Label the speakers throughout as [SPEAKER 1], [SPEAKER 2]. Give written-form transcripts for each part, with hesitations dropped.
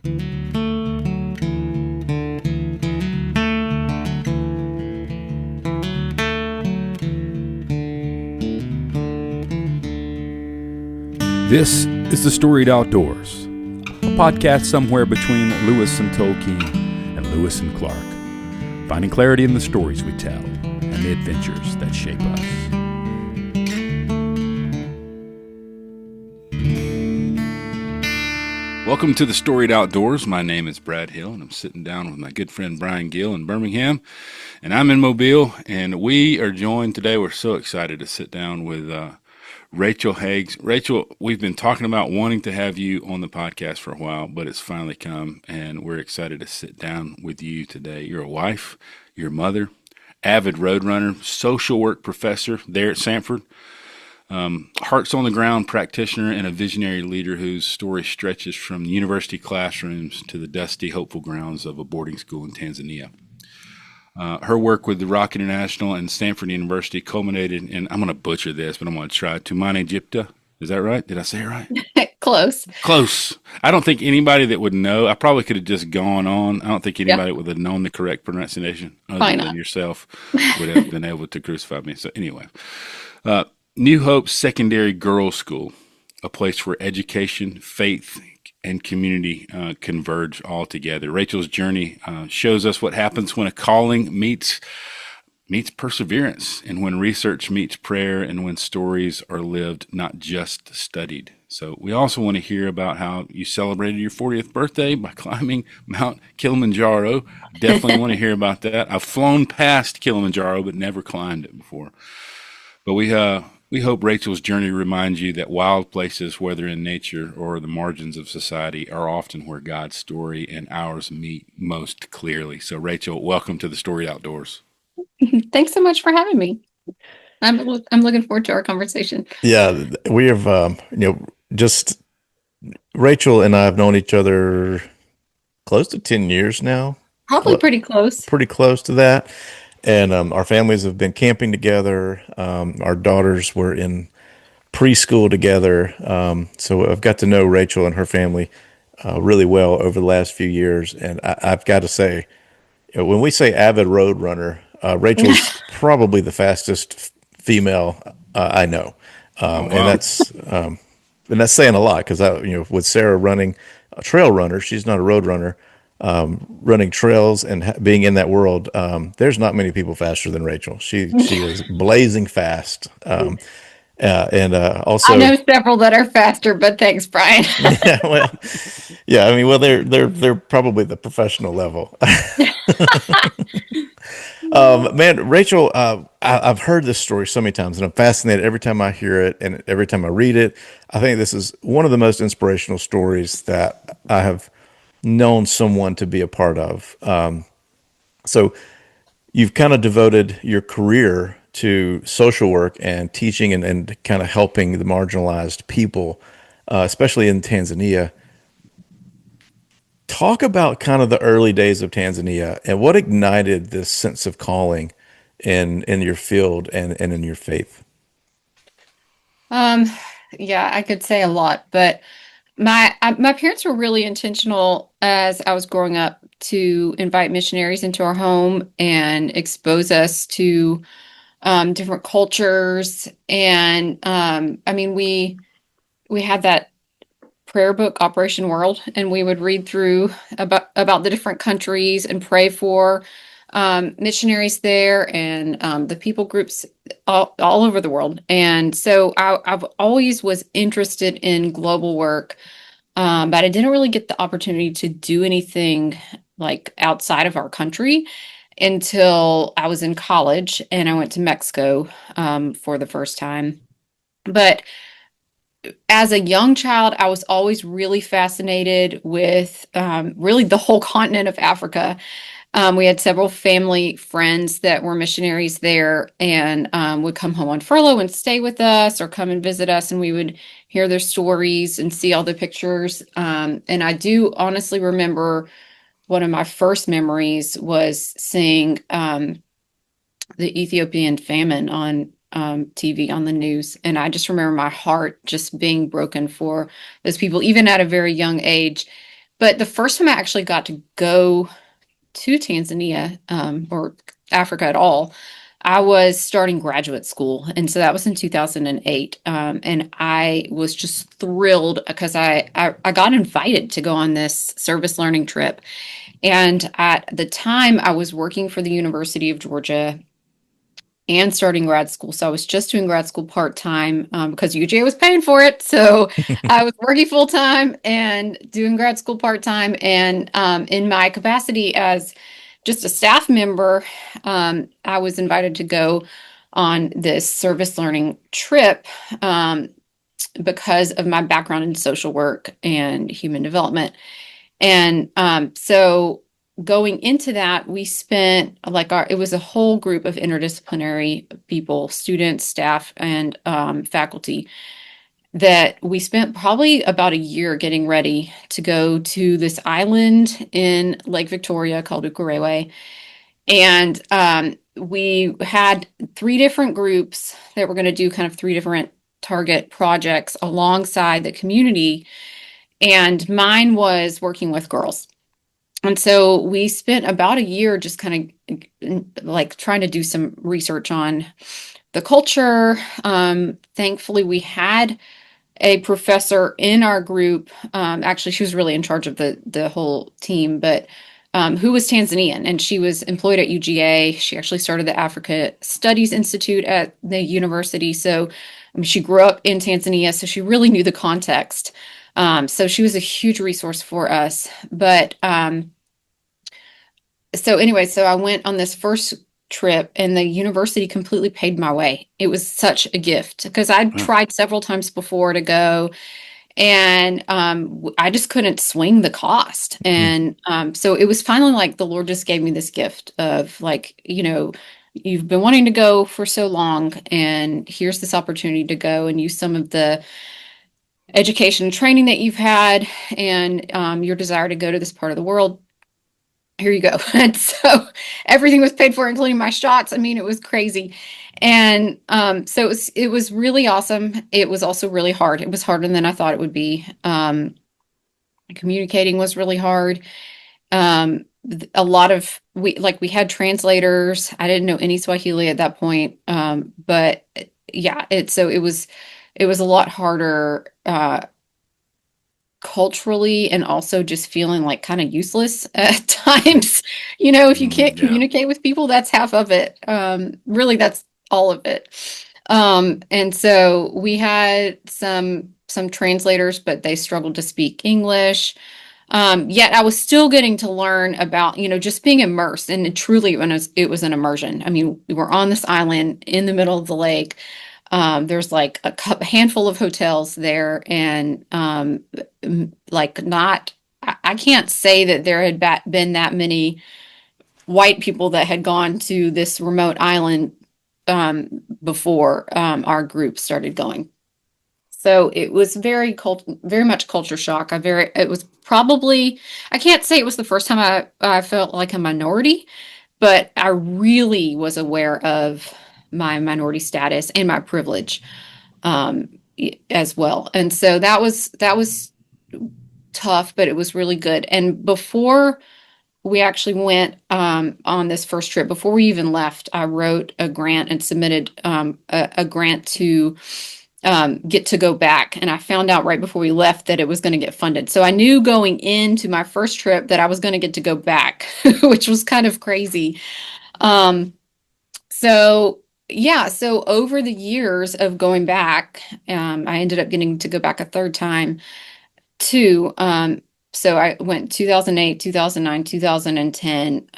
[SPEAKER 1] This is the Storied Outdoors, a podcast somewhere between Lewis and Tolkien and Lewis and Clark, finding clarity in the stories we tell and the adventures that shape us. Welcome to the Storied Outdoors. My name is Brad Hill, and I'm sitting down with my good friend Brian Gill in Birmingham, and I'm in Mobile, and we are joined today. We're so excited to sit down with Rachel Hagues. Rachel, we've been talking about wanting to have you on the podcast for a while, but it's finally come, and we're excited to sit down with you today. You're a wife, you're a mother, avid road runner, social work professor there at Samford, hearts on the ground practitioner, and a visionary leader whose story stretches from university classrooms to the dusty, hopeful grounds of a boarding school in Tanzania. Her work with the Rock International and Stanford University culminated in, I'm going to butcher this, but I'm going to try, Tumaini Jipya. Is that right? Did I say it right?
[SPEAKER 2] Close.
[SPEAKER 1] I don't think anybody that would know, I probably could have just gone on. I don't think anybody would have known the correct pronunciation other than yourself would have been able to crucify me. So anyway, New Hope Secondary Girls School, a place where education, faith, and community converge all together. Rachel's journey shows us what happens when a calling meets perseverance, and when research meets prayer, and when stories are lived, not just studied. So we also want to hear about how you celebrated your 40th birthday by climbing Mount Kilimanjaro. Definitely want to hear about that. I've flown past Kilimanjaro, but never climbed it before. But we hope Rachel's journey reminds you that wild places, whether in nature or the margins of society, are often where God's story and ours meet most clearly. So, Rachel, welcome to the Storied Outdoors.
[SPEAKER 2] Thanks so much for having me. I'm looking forward to our conversation.
[SPEAKER 3] Yeah, we have, just Rachel and I have known each other close to 10 years now.
[SPEAKER 2] Probably pretty close.
[SPEAKER 3] Pretty close to that. And our families have been camping together. Our daughters were in preschool together. So I've got to know Rachel and her family really well over the last few years. And I've got to say, when we say avid road runner, Rachel's probably the fastest female I know.
[SPEAKER 1] Wow.
[SPEAKER 3] And that's saying a lot, because with Sarah running a trail runner, she's not a road runner. Running trails and being in that world, there's not many people faster than Rachel. She is blazing fast. Also,
[SPEAKER 2] I know several that are faster, but thanks, Brian.
[SPEAKER 3] They're probably the professional level. Man, Rachel, I've heard this story so many times, and I'm fascinated every time I hear it and every time I read it. I think this is one of the most inspirational stories that I have known someone to be a part of. So you've kind of devoted your career to social work and teaching and kind of helping the marginalized people, especially in Tanzania. Talk about kind of the early days of Tanzania and what ignited this sense of calling in your field and in your faith.
[SPEAKER 2] I could say a lot, but my parents were really intentional as I was growing up to invite missionaries into our home and expose us to different cultures. And we had that prayer book, Operation World, and we would read through about the different countries and pray for missionaries there and the people groups all over the world. And so I've always was interested in global work, but I didn't really get the opportunity to do anything like outside of our country until I was in college, and I went to Mexico for the first time. But as a young child, I was always really fascinated with really the whole continent of Africa. We had several family friends that were missionaries there and would come home on furlough and stay with us or come and visit us, and we would hear their stories and see all the pictures. And I do honestly remember one of my first memories was seeing the Ethiopian famine on TV on the news. And I just remember my heart just being broken for those people, even at a very young age. But the first time I actually got to go to Tanzania, or Africa at all, I was starting graduate school. And so that was in 2008. And I was just thrilled because I got invited to go on this service learning trip. And at the time, I was working for the University of Georgia and starting grad school. So I was just doing grad school part time, because UGA was paying for it. So I was working full time and doing grad school part time. And in my capacity as just a staff member, I was invited to go on this service learning trip, because of my background in social work and human development. And so going into that, we spent it was a whole group of interdisciplinary people, students, staff, and faculty, that we spent probably about a year getting ready to go to this island in Lake Victoria called Ukerewe. And we had three different groups that were going to do kind of three different target projects alongside the community. And mine was working with girls. And so we spent about a year just kind of like trying to do some research on the culture. Thankfully, we had a professor in our group. Actually, she was really in charge of the whole team, but who was Tanzanian, and she was employed at UGA. She actually started the Africa Studies Institute at the university. So she grew up in Tanzania, so she really knew the context. So she was a huge resource for us. But so anyway, so I went on this first trip and the university completely paid my way. It was such a gift because I'd tried several times before to go, and I just couldn't swing the cost. And so it was finally like the Lord just gave me this gift of like, you've been wanting to go for so long, and here's this opportunity to go and use some of the education and training that you've had, and your desire to go to this part of the world. Here you go. And so everything was paid for, including my shots. I mean, it was crazy. And so it was really awesome. It was also really hard. It was harder than I thought it would be. Communicating was really hard. A lot of we had translators. I didn't know any Swahili at that point. But yeah, it was a lot harder culturally, and also just feeling like kind of useless at times. If you can't communicate with people, that's half of it. Really, that's all of it. And so we had some translators, but they struggled to speak English. Yet I was still getting to learn about, just being immersed. And truly, it was an immersion. I mean, we were on this island in the middle of the lake. There's like a handful of hotels there, and I can't say that there had been that many white people that had gone to this remote island before our group started going. So it was very much culture shock. It was probably, I can't say it was the first time I felt like a minority, but I really was aware of my minority status and my privilege as well. And so that was tough, but it was really good. And before we actually went on this first trip, before we even left, I wrote a grant and submitted a grant to get to go back. And I found out right before we left that it was going to get funded. So I knew going into my first trip that I was going to get to go back, which was kind of crazy. So over the years of going back, I ended up getting to go back a third time too. So I went 2008, 2009, 2010.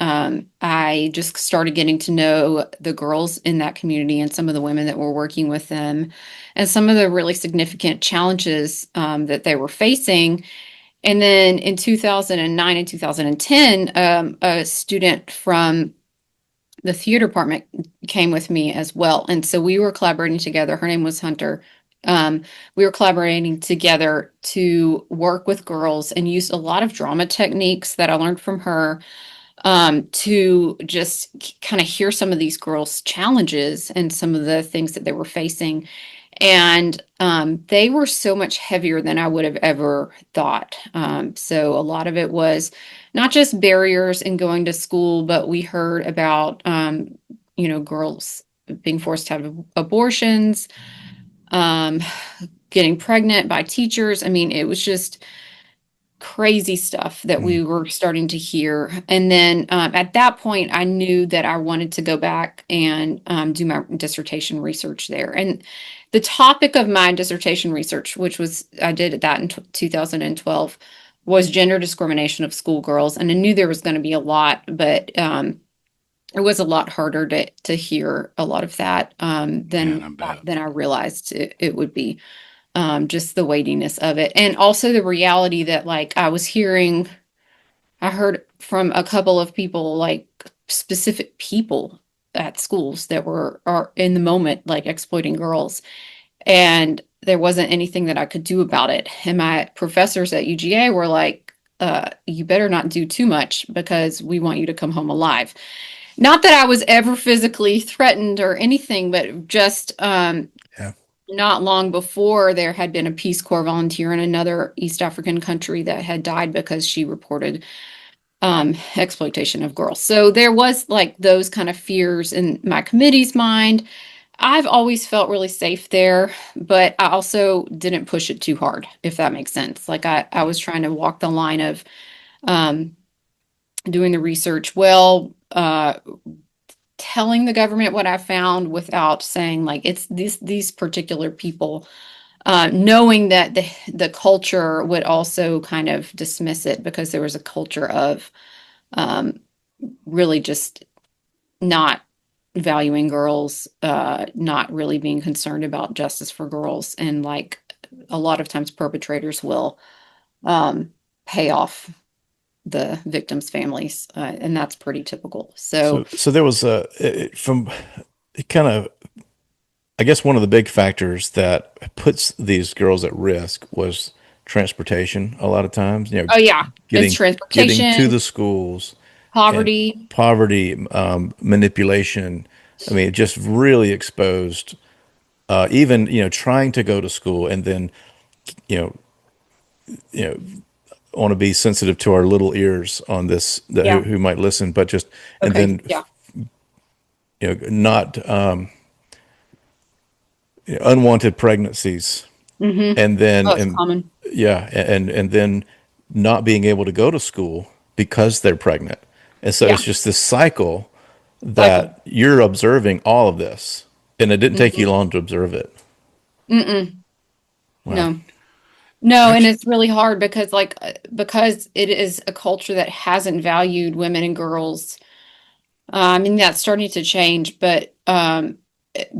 [SPEAKER 2] I just started getting to know the girls in that community and some of the women that were working with them, and some of the really significant challenges that they were facing. And then in 2009 and 2010, a student from the theater department came with me as well. And so we were collaborating together. Her name was Hunter. We were collaborating together to work with girls and used a lot of drama techniques that I learned from her to just kind of hear some of these girls' challenges and some of the things that they were facing. And they were so much heavier than I would have ever thought. So a lot of it was not just barriers in going to school, but we heard about, girls being forced to have abortions, um, getting pregnant by teachers. I mean, it was just crazy stuff that
[SPEAKER 3] Mm.
[SPEAKER 2] we were starting to hear. And then at that point, I knew that I wanted to go back and do my dissertation research there. And the topic of my dissertation research, which was I did that in 2012, was gender discrimination of schoolgirls. And I knew there was going to be a lot, but it was a lot harder to hear a lot of that
[SPEAKER 1] Man, I bet.
[SPEAKER 2] than I realized it would be. Just the weightiness of it. And also the reality that like I heard from a couple of people, like specific people at schools that are in the moment, like exploiting girls. And there wasn't anything that I could do about it. And my professors at UGA were like, you better not do too much because we want you to come home alive. Not that I was ever physically threatened or anything, but just
[SPEAKER 3] Yeah.
[SPEAKER 2] not long before, there had been a Peace Corps volunteer in another East African country that had died because she reported exploitation of girls. So there was like those kind of fears in my committee's mind. I've always felt really safe there, but I also didn't push it too hard, if that makes sense. Like I was trying to walk the line of um, doing the research well, telling the government what I found without saying like it's these particular people, knowing that the culture would also kind of dismiss it because there was a culture of um, really just not valuing girls, not really being concerned about justice for girls, and like a lot of times perpetrators will um, pay off the victims' families, and that's pretty typical. So
[SPEAKER 3] So there was from it kind of, I guess one of the big factors that puts these girls at risk was transportation. A lot of times,
[SPEAKER 2] oh yeah, it's
[SPEAKER 3] getting to
[SPEAKER 2] transportation,
[SPEAKER 3] the schools and
[SPEAKER 2] poverty.
[SPEAKER 3] poverty, manipulation. I mean, it just really exposed. Even trying to go to school and then you know you know want to be sensitive to our little ears on this that
[SPEAKER 2] Yeah.
[SPEAKER 3] who might listen, but just and
[SPEAKER 2] Okay.
[SPEAKER 3] then
[SPEAKER 2] Yeah.
[SPEAKER 3] not unwanted pregnancies,
[SPEAKER 2] Mm-hmm.
[SPEAKER 3] and then
[SPEAKER 2] Oh, it's
[SPEAKER 3] and
[SPEAKER 2] common.
[SPEAKER 3] yeah, and then not being able to go to school because they're pregnant, and so
[SPEAKER 2] Yeah.
[SPEAKER 3] it's just this cycle
[SPEAKER 2] Cycle.
[SPEAKER 3] that you're observing all of this, and it didn't take
[SPEAKER 2] Mm-hmm.
[SPEAKER 3] you long to observe it.
[SPEAKER 2] Mm-mm.
[SPEAKER 3] Wow.
[SPEAKER 2] No. No, and
[SPEAKER 1] Actually,
[SPEAKER 2] it's really hard because because it is a culture that hasn't valued women and girls. I mean, that's starting to change, but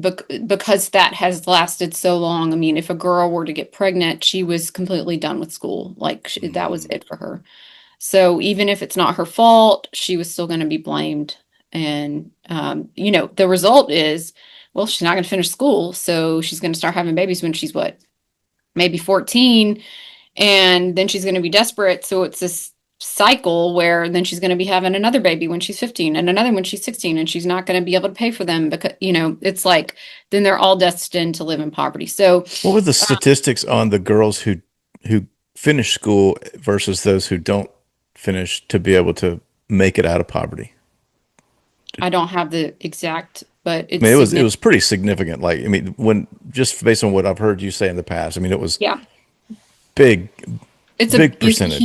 [SPEAKER 2] because that has lasted so long. I mean, if a girl were to get pregnant, she was completely done with school. Like that was
[SPEAKER 1] mm,
[SPEAKER 2] it for her. So even if it's not her fault, she was still going to be blamed. And the result is, well, she's not going to finish school, so she's going to start having babies when she's what, maybe 14, and then she's going to be desperate. So it's this cycle where then she's going to be having another baby when she's 15 and another when she's 16, and she's not going to be able to pay for them because it's like then they're all destined to live in poverty. So
[SPEAKER 3] What were the statistics on the girls who finish school versus those who don't finish to be able to make it out of poverty?
[SPEAKER 2] I don't have the exact, but
[SPEAKER 3] I
[SPEAKER 2] it's
[SPEAKER 3] mean, it
[SPEAKER 2] significant.
[SPEAKER 3] was pretty significant. Like, I mean, when just based on what I've heard you say in the past, I mean, it was
[SPEAKER 2] Yeah,
[SPEAKER 3] big,
[SPEAKER 2] it's a
[SPEAKER 3] percentage.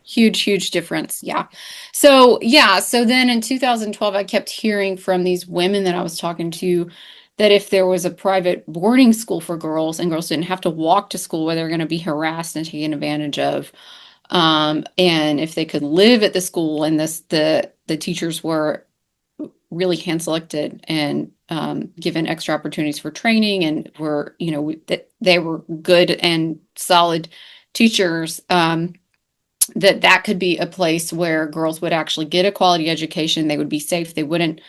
[SPEAKER 2] huge difference. Yeah. So yeah, so then in 2012 I kept hearing from these women that I was talking to that if there was a private boarding school for girls and girls didn't have to walk to school where they're going to be harassed and taken advantage of, and if they could live at the school and the teachers were really hand selected and given extra opportunities for training and were that they were good and solid teachers, that could be a place where girls would actually get a quality education. They would be safe. They wouldn't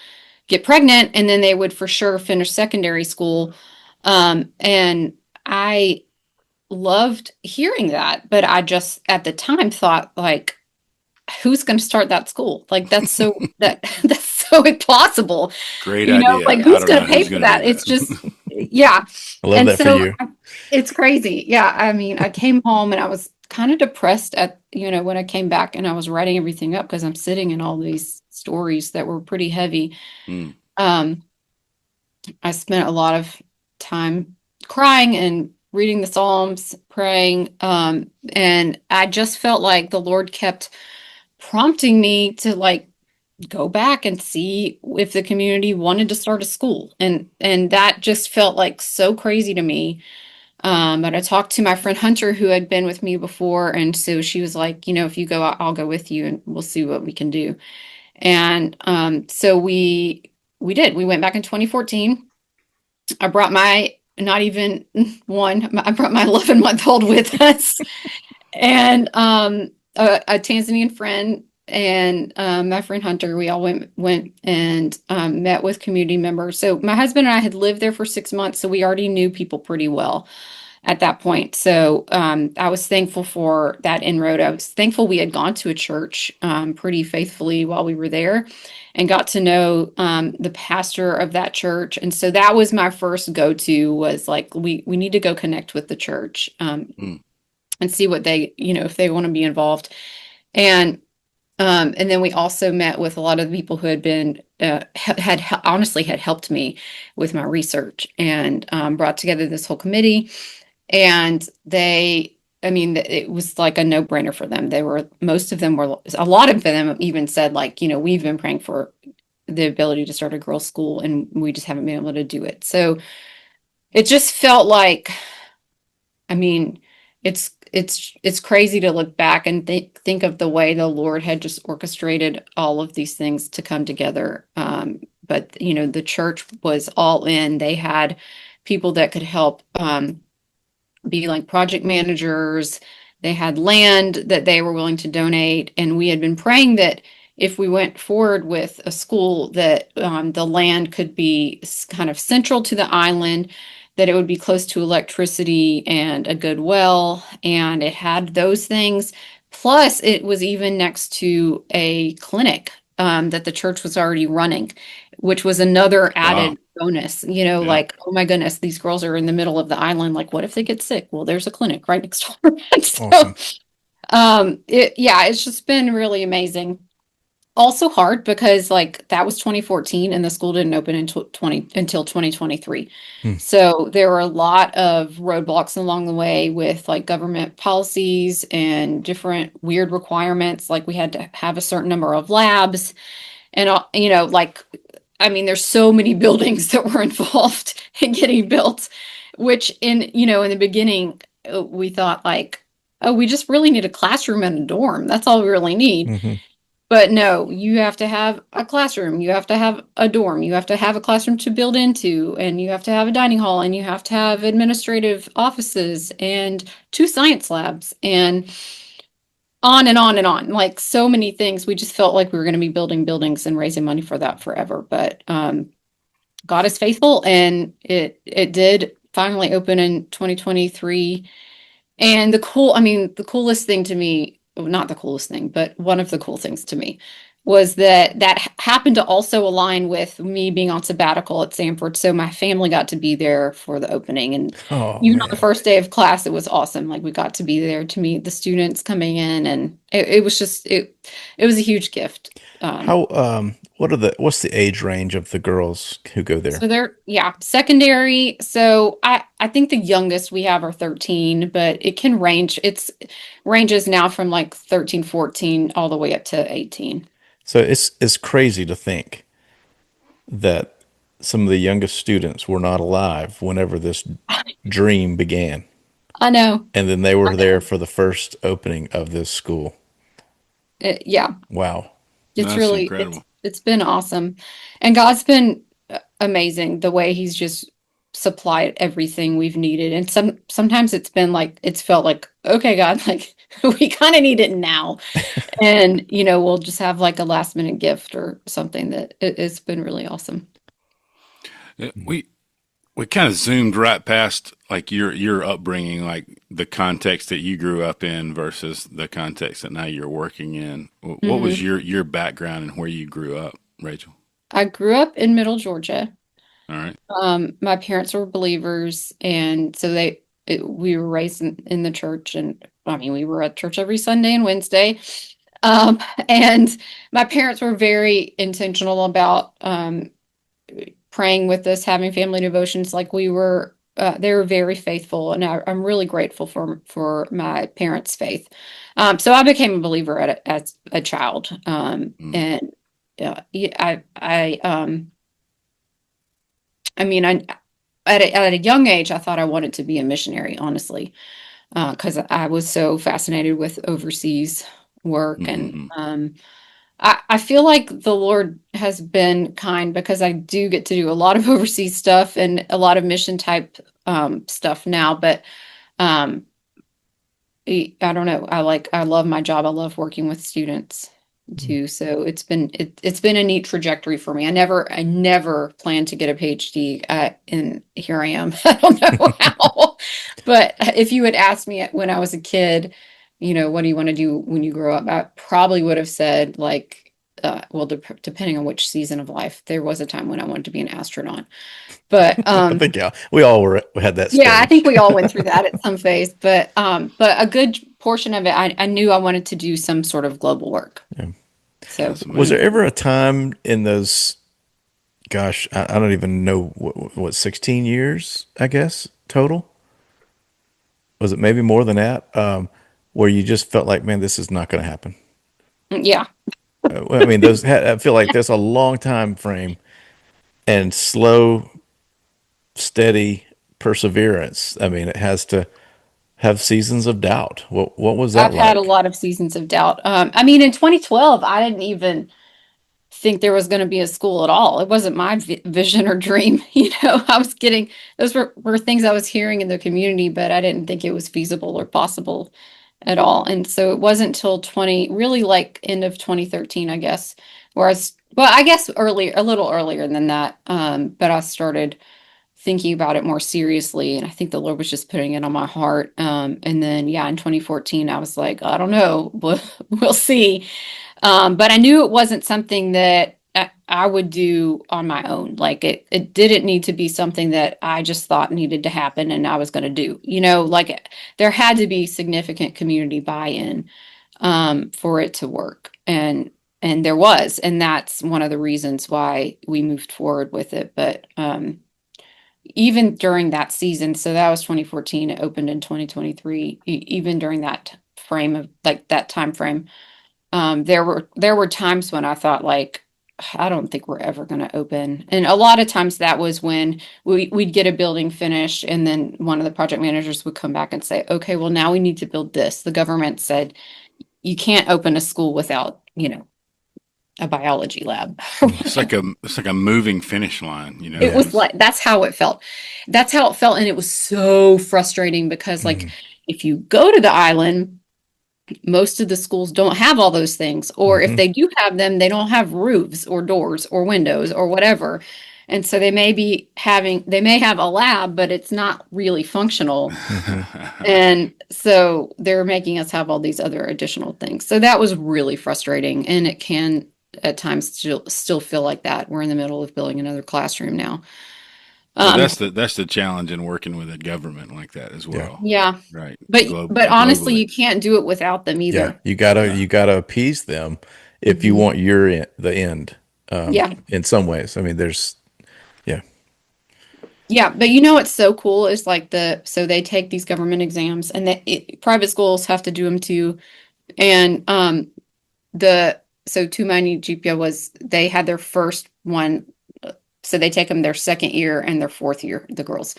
[SPEAKER 2] get pregnant, and then they would for sure finish secondary school. And I loved hearing that, but I just at the time thought like, who's going to start that school? Like that's so impossible.
[SPEAKER 1] great idea.
[SPEAKER 2] Like
[SPEAKER 1] I
[SPEAKER 2] who's
[SPEAKER 1] don't know
[SPEAKER 2] going to pay
[SPEAKER 1] who's
[SPEAKER 2] for
[SPEAKER 1] going to do
[SPEAKER 2] that?
[SPEAKER 1] that.
[SPEAKER 2] Yeah.
[SPEAKER 3] I love
[SPEAKER 2] And
[SPEAKER 3] that for
[SPEAKER 2] so
[SPEAKER 3] you.
[SPEAKER 2] it's crazy. Yeah. I mean, I came home and I was kind of depressed when I came back and I was writing everything up because I'm sitting in all these stories that were pretty heavy.
[SPEAKER 1] Mm.
[SPEAKER 2] Um, I spent a lot of time crying and reading the Psalms, praying. And I just felt like the Lord kept prompting me to like go back and see if the community wanted to start a school. And that just felt like so crazy to me. But I talked to my friend Hunter, who had been with me before, and so she was like, if you go, I'll go with you, and we'll see what we can do. And so we did. We went back in 2014. I brought my not even one. I brought my 11-month-old with us, and a Tanzanian friend and my friend Hunter. We all went and met with community members. So my husband and I had lived there for 6 months, so we already knew people pretty well at that point. So I was thankful for that inroad. I was thankful we had gone to a church pretty faithfully while we were there and got to know the pastor of that church. And so that was my first go-to was like, we need to go connect with the church
[SPEAKER 1] Mm.
[SPEAKER 2] and see what they, if they want to be involved. And then we also met with a lot of the people who had been had honestly had helped me with my research and brought together this whole committee. And I mean, it was like a no-brainer for them. Most of them were, a lot of them even said like, we've been praying for the ability to start a girls' school and we just haven't been able to do it. So it just felt like, I mean, it's crazy to look back and think of the way the Lord had just orchestrated all of these things to come together. But the church was all in. They had people that could help be like project managers. They had land that they were willing to donate, and we had been praying that if we went forward with a school, that the land could be kind of central to the island, that it would be close to electricity and a good well, and it had those things. Plus, it was even next to a clinic that the church was already running, which was another
[SPEAKER 1] Wow.
[SPEAKER 2] added bonus,
[SPEAKER 1] Yeah.
[SPEAKER 2] like, oh my goodness, these girls are in the middle of the island. Like, what if they get sick? Well, there's a clinic right next door. So,
[SPEAKER 3] Awesome.
[SPEAKER 2] it's just been really amazing. Also hard because like that was 2014 and the school didn't open until 2023.
[SPEAKER 3] Hmm.
[SPEAKER 2] So there were a lot of roadblocks along the way with like government policies and different weird requirements. Like we had to have a certain number of labs and like I mean, there's so many buildings that were involved in getting built, which in the beginning, we thought like, oh, we just really need a classroom and a dorm. That's all we really need.
[SPEAKER 3] Hmm.
[SPEAKER 2] But no, you have to have a classroom, you have to have a dorm, you have to have a classroom to build into, and you have to have a dining hall, and you have to have administrative offices and two science labs, and on and on and on. Like so many things. We just felt like we were going to be building buildings and raising money for that forever. But God is faithful, and it did finally open in 2023. And the coolest thing to me, well, not the coolest thing, but one of the cool things to me was that happened to also align with me being on sabbatical at Samford. So my family got to be there for the opening. And
[SPEAKER 3] Oh
[SPEAKER 2] even on the
[SPEAKER 3] man.
[SPEAKER 2] first day of class, it was awesome. Like we got to be there to meet the students coming in, and it was just it was a huge gift.
[SPEAKER 3] How what's the age range of the girls who go there?
[SPEAKER 2] So they're, yeah, secondary. So I think the youngest we have are 13, but it can range. It's ranges now from like 13, 14 all the way up to 18.
[SPEAKER 3] So it's crazy to think that some of the youngest students were not alive whenever this dream began.
[SPEAKER 2] I know.
[SPEAKER 3] And then they were there for the first opening of this school.
[SPEAKER 2] Yeah,
[SPEAKER 3] Wow.
[SPEAKER 2] it's
[SPEAKER 1] That's
[SPEAKER 2] really
[SPEAKER 1] incredible.
[SPEAKER 2] it's been awesome. And God's been amazing the way he's just supplied everything we've needed. And sometimes it's been like it's felt like, okay, God, like we kind of need it now. And we'll just have like a last minute gift or something that it's been really awesome.
[SPEAKER 1] We kind of zoomed right past like your upbringing, like the context that you grew up in versus the context that now you're working in. What was
[SPEAKER 2] Mhm.
[SPEAKER 1] your background and where you grew up, Rachel?
[SPEAKER 2] I grew up in Middle Georgia.
[SPEAKER 1] All right.
[SPEAKER 2] My parents were believers, and so we were raised in the church, and I mean, we were at church every Sunday and Wednesday. Um, and my parents were very intentional about praying with us, having family devotions. Like they were very faithful, and I'm really grateful for my parents' faith. So I became a believer as a child,
[SPEAKER 1] Mm.
[SPEAKER 2] and yeah, I mean, at a young age, I thought I wanted to be a missionary, honestly, because I was so fascinated with overseas work. And
[SPEAKER 1] Mm-hmm.
[SPEAKER 2] I feel like the Lord has been kind because I do get to do a lot of overseas stuff and a lot of mission type stuff now. But um, I don't know. I love my job. I love working with students too. So it's been a neat trajectory for me. I never planned to get a PhD, and here I am. I don't know how, but if you had asked me when I was a kid, what do you want to do when you grow up? I probably would have said like, well, depending on which season of life. There was a time when I wanted to be an astronaut, but
[SPEAKER 3] I think yeah, we all had that
[SPEAKER 2] yeah, I think
[SPEAKER 3] stage.
[SPEAKER 2] we all went through that at some phase, but a good portion of it, I knew I wanted to do some sort of global work.
[SPEAKER 3] Yeah.
[SPEAKER 2] So,
[SPEAKER 1] That's
[SPEAKER 3] Was there
[SPEAKER 1] amazing.
[SPEAKER 3] ever a time in those, gosh, I don't even know what 16 years, I guess, total? Was it maybe more than that? Where you just felt like, man, this is not going to happen.
[SPEAKER 2] yeah,
[SPEAKER 3] I mean, I feel like there's a long time frame and slow, steady perseverance. I mean, it has to have seasons of doubt. What was that
[SPEAKER 2] I've had a
[SPEAKER 3] like?
[SPEAKER 2] lot of seasons of doubt. I mean, in 2012, I didn't even think there was going to be a school at all. It wasn't my vision or dream. I was getting those were things I was hearing in the community, but I didn't think it was feasible or possible at all. And so it wasn't till 20, really like end of 2013, I guess, where well, I guess earlier, a little earlier than that. But I started thinking about it more seriously, and I think the Lord was just putting it on my heart. And then, yeah, in 2014, I was like, I don't know, we'll see. But I knew it wasn't something that I would do on my own. Like it didn't need to be something that I just thought needed to happen and I was going to do. Like there had to be significant community buy-in for it to work, and there was, and that's one of the reasons why we moved forward with it. But even during that season, so that was 2014. It opened in 2023. Even during that frame of like that time frame, there were times when I thought like, I don't think we're ever going to open. And a lot of times that was when we'd get a building finished, and then one of the project managers would come back and say, okay, well, now we need to build this. The government said you can't open a school without, a biology lab.
[SPEAKER 1] It's like a moving finish line,
[SPEAKER 2] It
[SPEAKER 3] Yeah.
[SPEAKER 2] was
[SPEAKER 1] just
[SPEAKER 2] like, that's how it felt. That's how it felt. And it was so frustrating because, like,
[SPEAKER 3] Mhm.
[SPEAKER 2] if you go to the island, most of the schools don't have all those things. Or if
[SPEAKER 3] Mhm.
[SPEAKER 2] they do have them, they don't have roofs or doors or windows or whatever. And so they may have a lab, but it's not really functional.
[SPEAKER 3] Mhm.
[SPEAKER 2] And so they're making us have all these other additional things. So that was really frustrating. And it can at times still feel like that. We're in the middle of building another classroom now.
[SPEAKER 1] well,
[SPEAKER 2] Um,
[SPEAKER 1] that's the challenge in working with a government like that as
[SPEAKER 3] Yeah.
[SPEAKER 1] well,
[SPEAKER 2] yeah.
[SPEAKER 1] right?
[SPEAKER 2] But honestly,
[SPEAKER 1] Globally,
[SPEAKER 2] you can't do it without them
[SPEAKER 3] Yeah.
[SPEAKER 2] either.
[SPEAKER 1] yeah.
[SPEAKER 3] You gotta appease them if you
[SPEAKER 2] Mhm.
[SPEAKER 3] want the end.
[SPEAKER 2] Yeah.
[SPEAKER 3] In some ways, I mean, yeah.
[SPEAKER 2] Yeah, but what's so cool is like so they take these government exams, and private schools have to do them too. And the so Tumaini Jipya they had their first one, so they take them their second year and their fourth year, the girls.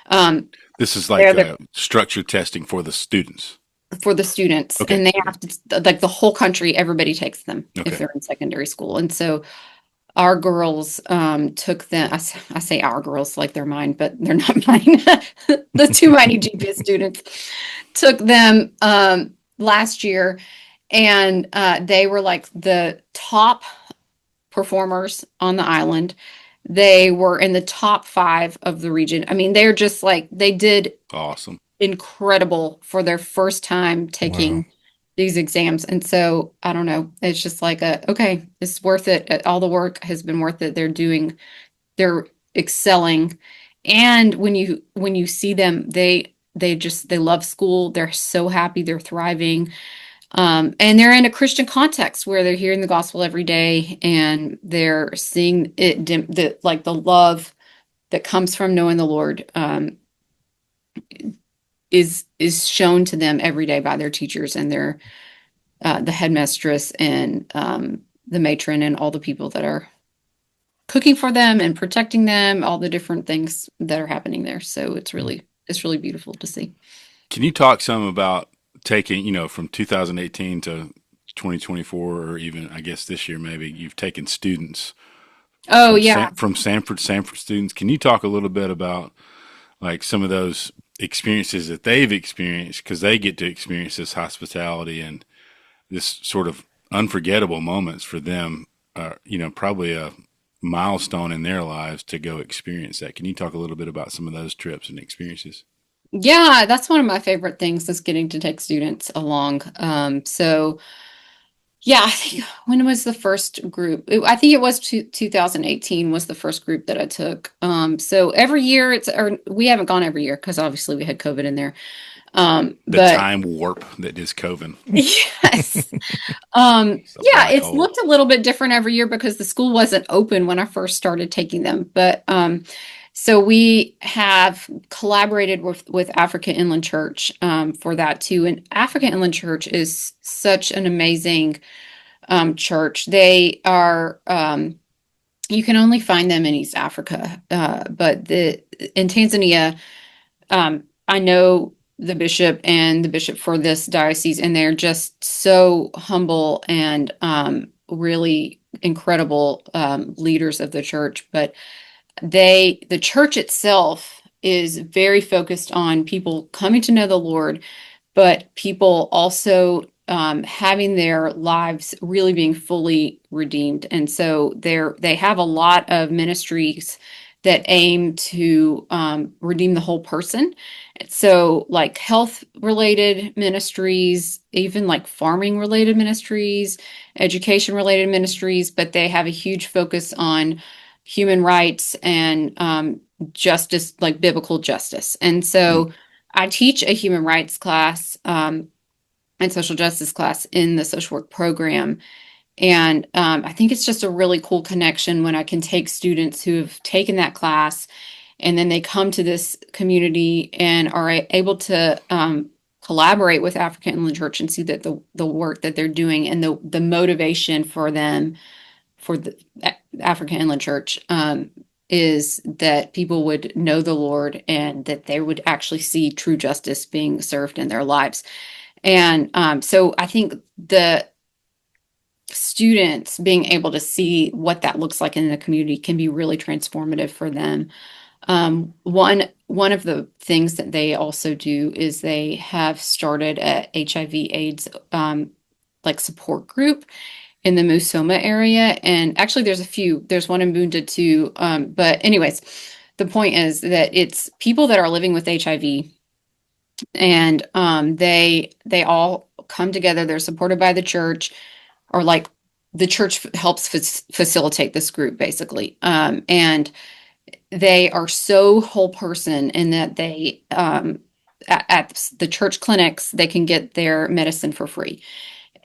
[SPEAKER 2] Um,
[SPEAKER 1] This is
[SPEAKER 2] they're
[SPEAKER 1] like
[SPEAKER 2] the
[SPEAKER 1] structured testing for the students.
[SPEAKER 2] for the students,
[SPEAKER 1] Okay,
[SPEAKER 2] and they
[SPEAKER 1] okay,
[SPEAKER 2] have to, like, the whole country, everybody takes them if
[SPEAKER 1] okay.
[SPEAKER 2] they're in secondary school. And so our girls took them. I say our girls like they're mine, but they're not mine. The Tumaini GPS students took them last year, and they were like the top performers on the island. They were in the top five of the region. I mean, they're just like, they did
[SPEAKER 1] Awesome.
[SPEAKER 2] incredible for their first time
[SPEAKER 3] Wow.
[SPEAKER 2] taking these exams. And so I don't know, it's just like okay, it's worth it. All the work has been worth it. They're excelling. And when you see them, they love school. They're so happy. They're thriving. And they're in a Christian context where they're hearing the gospel every day and they're seeing it, the love that comes from knowing the Lord, is shown to them every day by their teachers and their the headmistress and the matron and all the people that are cooking for them and protecting them, all the different things that are happening there. So it's really beautiful to see.
[SPEAKER 1] Can you talk some about taking, from 2018 to 2024, or even I guess this year maybe you've taken students
[SPEAKER 2] Oh yeah.
[SPEAKER 1] From Samford students. Can you talk a little bit about like some of those experiences that they've experienced, because they get to experience this hospitality and this sort of unforgettable moments for them, probably a milestone in their lives to go experience that. Can you talk a little bit about some of those trips and experiences?
[SPEAKER 2] Yeah, that's one of my favorite things is getting to take students along. So yeah, I think when was the first group? I think it was 2018 was the first group that I took. So every year or we haven't gone every year because obviously we had COVID in there.
[SPEAKER 1] The
[SPEAKER 2] But
[SPEAKER 1] time warp that is COVID.
[SPEAKER 2] yes.
[SPEAKER 1] It's a
[SPEAKER 2] Yeah,
[SPEAKER 1] black
[SPEAKER 2] it's
[SPEAKER 1] hole.
[SPEAKER 2] looked a little bit different every year because the school wasn't open when I first started taking them. But so we have collaborated with Africa Inland Church for that too. And Africa Inland Church is such an amazing church. They are you can only find them in East Africa, but the in Tanzania, I know the bishop for this diocese, and they're just so humble and really incredible leaders of the church. But the church itself is very focused on people coming to know the Lord, but people also having their lives really being fully redeemed. And so they have a lot of ministries that aim to redeem the whole person. So, like health related ministries, even like farming related ministries, education related ministries, but they have a huge focus on human rights and justice, like biblical justice. And
[SPEAKER 1] Mm.
[SPEAKER 2] so, I teach a human rights class and social justice class in the social work program. And I think it's just a really cool connection when I can take students who have taken that class and then they come to this community and are able to collaborate with African Inland Church and see that the work that they're doing and the motivation for them for the African Inland Church is that people would know the Lord and that they would actually see true justice being served in their lives. And so I think the students being able to see what that looks like in the community can be really transformative for them. One of the things that they also do is they have started a HIV/AIDS like support group in the Musoma area, and actually there's a few. There's one in Bunda too. But anyways, the point is that it's people that are living with HIV, and they all come together. They're supported by the church, or like the church helps facilitate this group basically, and they are so whole person in that they at the church clinics they can get their medicine for free,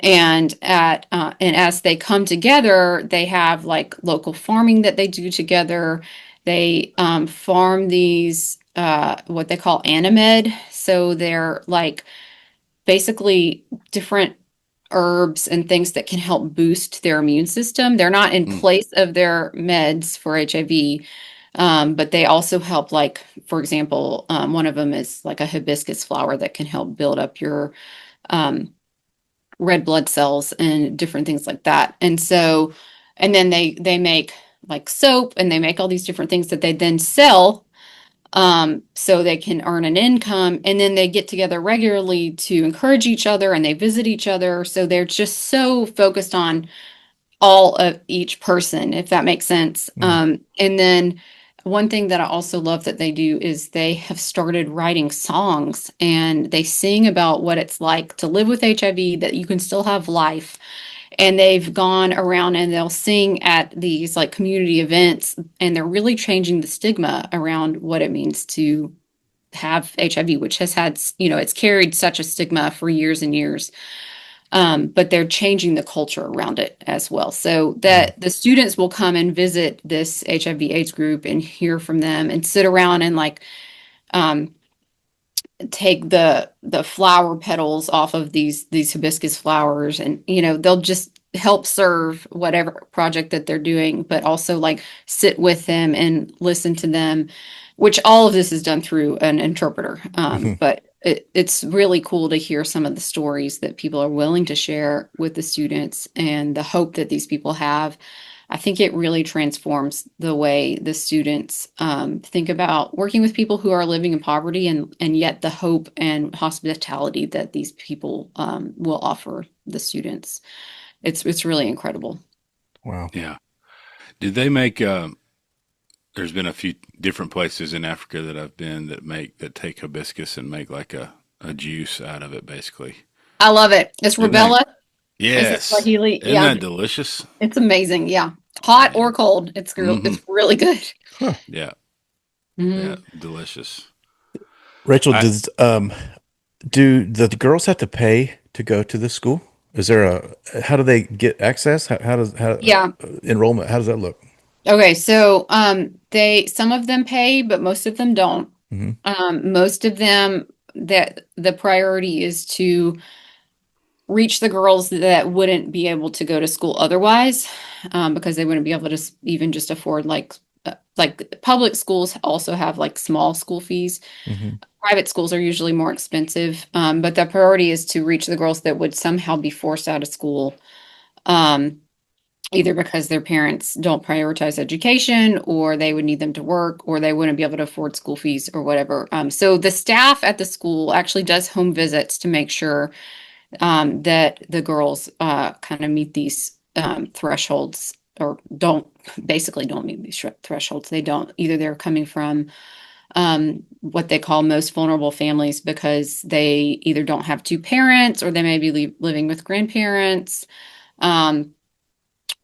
[SPEAKER 2] and as they come together they have like local farming that they do together. They farm these what they call animed, so they're like basically different herbs and things that can help boost their immune system. They're not in
[SPEAKER 1] Mm.
[SPEAKER 2] place of their meds for HIV, but they also help, like, for example, one of them is like a hibiscus flower that can help build up your um, red blood cells and different things like that. And so, and then they make like soap and they make all these different things that they then sell so they can earn an income, and then they get together regularly to encourage each other and they visit each other. So they're just so focused on all of each person, if that makes sense.
[SPEAKER 3] Mm.
[SPEAKER 2] And then one thing that I also love that they do is they have started writing songs and they sing about what it's like to live with HIV, that you can still have life, And they've gone around and they'll sing at these like community events, and they're really changing the stigma around what it means to have HIV, which has had, it's carried such a stigma for years and years. But they're changing the culture around it as well. So
[SPEAKER 3] Wow.
[SPEAKER 2] that the students will come and visit this HIV/AIDS group and hear from them and sit around and like um, take the flower petals off of these hibiscus flowers, and they'll just help serve whatever project that they're doing, but also like sit with them and listen to them, which all of this is done through an interpreter. But it's really cool to hear some of the stories that people are willing to share with the students and the hope that these people have. I think it really transforms the way the students think about working with people who are living in poverty, and yet the hope and hospitality that these people will offer the students. It's really incredible.
[SPEAKER 3] Wow.
[SPEAKER 1] Yeah. Did they make? There's been a few different places in Africa that I've been that take hibiscus and make like a juice out of it, basically.
[SPEAKER 2] I love it. It's
[SPEAKER 1] Isn't that?
[SPEAKER 2] rubella. It's a
[SPEAKER 1] Yes.
[SPEAKER 2] Swahili.
[SPEAKER 1] Isn't
[SPEAKER 2] Yeah,
[SPEAKER 1] that delicious?
[SPEAKER 2] it's amazing. Yeah, hot
[SPEAKER 1] Man.
[SPEAKER 2] or cold.
[SPEAKER 1] Hmm.
[SPEAKER 2] It's really good.
[SPEAKER 3] Huh.
[SPEAKER 1] Yeah. Yeah.
[SPEAKER 2] Mhm.
[SPEAKER 1] Delicious.
[SPEAKER 3] Rachel,
[SPEAKER 1] I
[SPEAKER 3] do the girls have to pay to go to this school? Is there how do they get access? How does how
[SPEAKER 2] Yeah.
[SPEAKER 3] enrollment? How does that look?
[SPEAKER 2] Okay, so they some of them pay, but most of them don't.
[SPEAKER 3] Hmm.
[SPEAKER 2] Most of them, that the priority is to reach the girls that wouldn't be able to go to school otherwise, because they wouldn't be able to even just afford like public schools also have like small school fees.
[SPEAKER 3] Hmm.
[SPEAKER 2] Private schools are usually more expensive, but the priority is to reach the girls that would somehow be forced out of school. Um, Either because their parents don't prioritize education, or they would need them to work, or they wouldn't be able to afford school fees or whatever. So the staff at the school actually does home visits to make sure that the girls kind of meet these thresholds, or don't basically don't meet these thresholds. They don't. Either they're coming from what they call most vulnerable families because they either don't have two parents, or they may be living with grandparents. Um,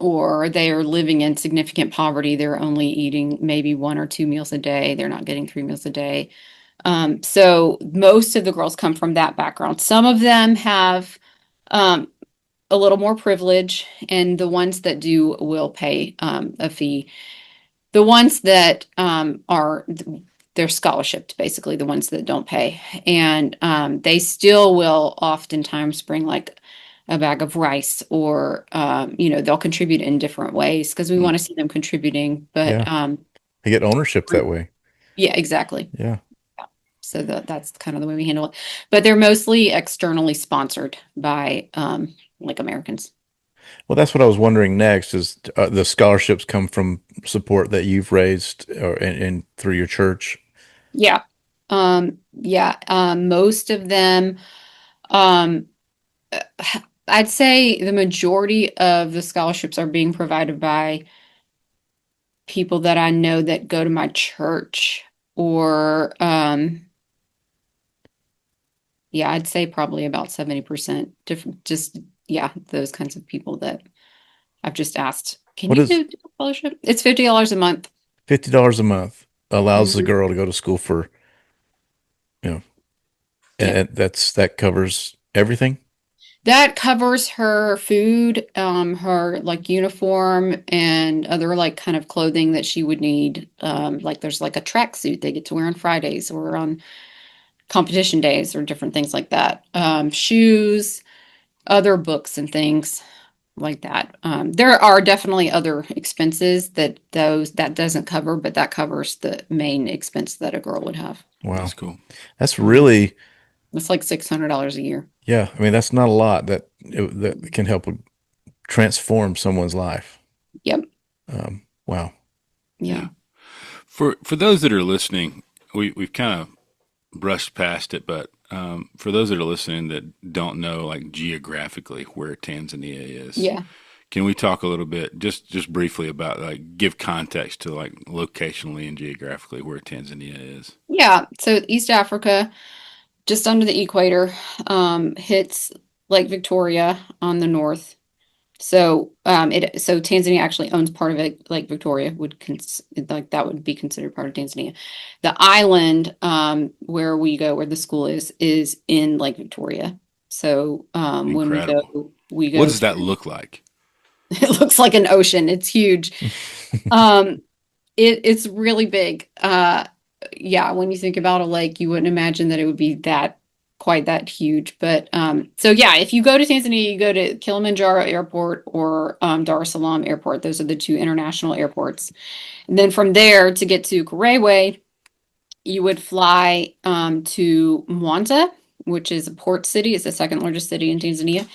[SPEAKER 2] or they are living in significant poverty. They're only eating maybe one or two meals a day. They're not getting three meals a day. So most of the girls come from that background. Some of them have um, a little more privilege, and the ones that do will pay a fee. The ones that are they're scholarshiped, basically the ones that don't pay, and they still will oftentimes bring like a bag of rice, or they'll contribute in different ways because we want to see them contributing. But
[SPEAKER 3] Yeah, they get ownership that way.
[SPEAKER 2] yeah, exactly.
[SPEAKER 3] Yeah.
[SPEAKER 2] So that's kind of the way we handle it. But they're mostly externally sponsored by like Americans.
[SPEAKER 3] Well, that's what I was wondering next is the scholarships come from support that you've raised and through your church.
[SPEAKER 2] Yeah. Yeah. Most of them, um, I'd say the majority of the scholarships are being provided by people that I know that go to my church, or yeah, I'd say probably about 70% different, just yeah, those kinds of people that I've just asked, can
[SPEAKER 3] What
[SPEAKER 2] you
[SPEAKER 3] is
[SPEAKER 2] do a scholarship? It's $50 a month.
[SPEAKER 3] $50 a month allows the
[SPEAKER 2] Mhm.
[SPEAKER 3] girl to go to school for, you know,
[SPEAKER 2] Yep.
[SPEAKER 3] and that covers everything?
[SPEAKER 2] That covers her food, her like uniform and other like kind of clothing that she would need. Like there's like a tracksuit they get to wear on Fridays or on competition days or different things like that. Shoes, other books and things like that. There are definitely other expenses that doesn't cover, but that covers the main expense that a girl would have.
[SPEAKER 3] Wow.
[SPEAKER 1] That's cool.
[SPEAKER 3] That's
[SPEAKER 2] Mhm.
[SPEAKER 3] really,
[SPEAKER 2] It's like $600 a year.
[SPEAKER 3] yeah. I mean, that's not a lot that can help transform someone's life.
[SPEAKER 2] Yep.
[SPEAKER 3] Wow.
[SPEAKER 2] Yeah.
[SPEAKER 1] Yeah. For those that are listening, we've kind of brushed past it, but for those that are listening that don't know, like geographically where Tanzania is,
[SPEAKER 2] Yeah.
[SPEAKER 1] can we talk a little bit, just briefly about like give context to like locationally and geographically where Tanzania is?
[SPEAKER 2] Yeah. So East Africa, just under the equator, hits Lake Victoria on the north. So Tanzania actually owns part of it. Like Victoria like that would be considered part of Tanzania. The island where we go, where the school is in Lake Victoria. So when
[SPEAKER 1] Incredible.
[SPEAKER 2] we
[SPEAKER 1] What
[SPEAKER 2] go
[SPEAKER 1] does that
[SPEAKER 2] through.
[SPEAKER 1] look like?
[SPEAKER 2] It looks like an ocean. It's huge. Um, it's really big. Yeah, when you think about a lake, you wouldn't imagine that it would be that quite that huge. But so yeah, if you go to Tanzania, you go to Kilimanjaro Airport or Dar es Salaam Airport. Those are the two international airports. And then from there to get to Karewe, you would fly to Mwanza, which is a port city. It's the second largest city in Tanzania.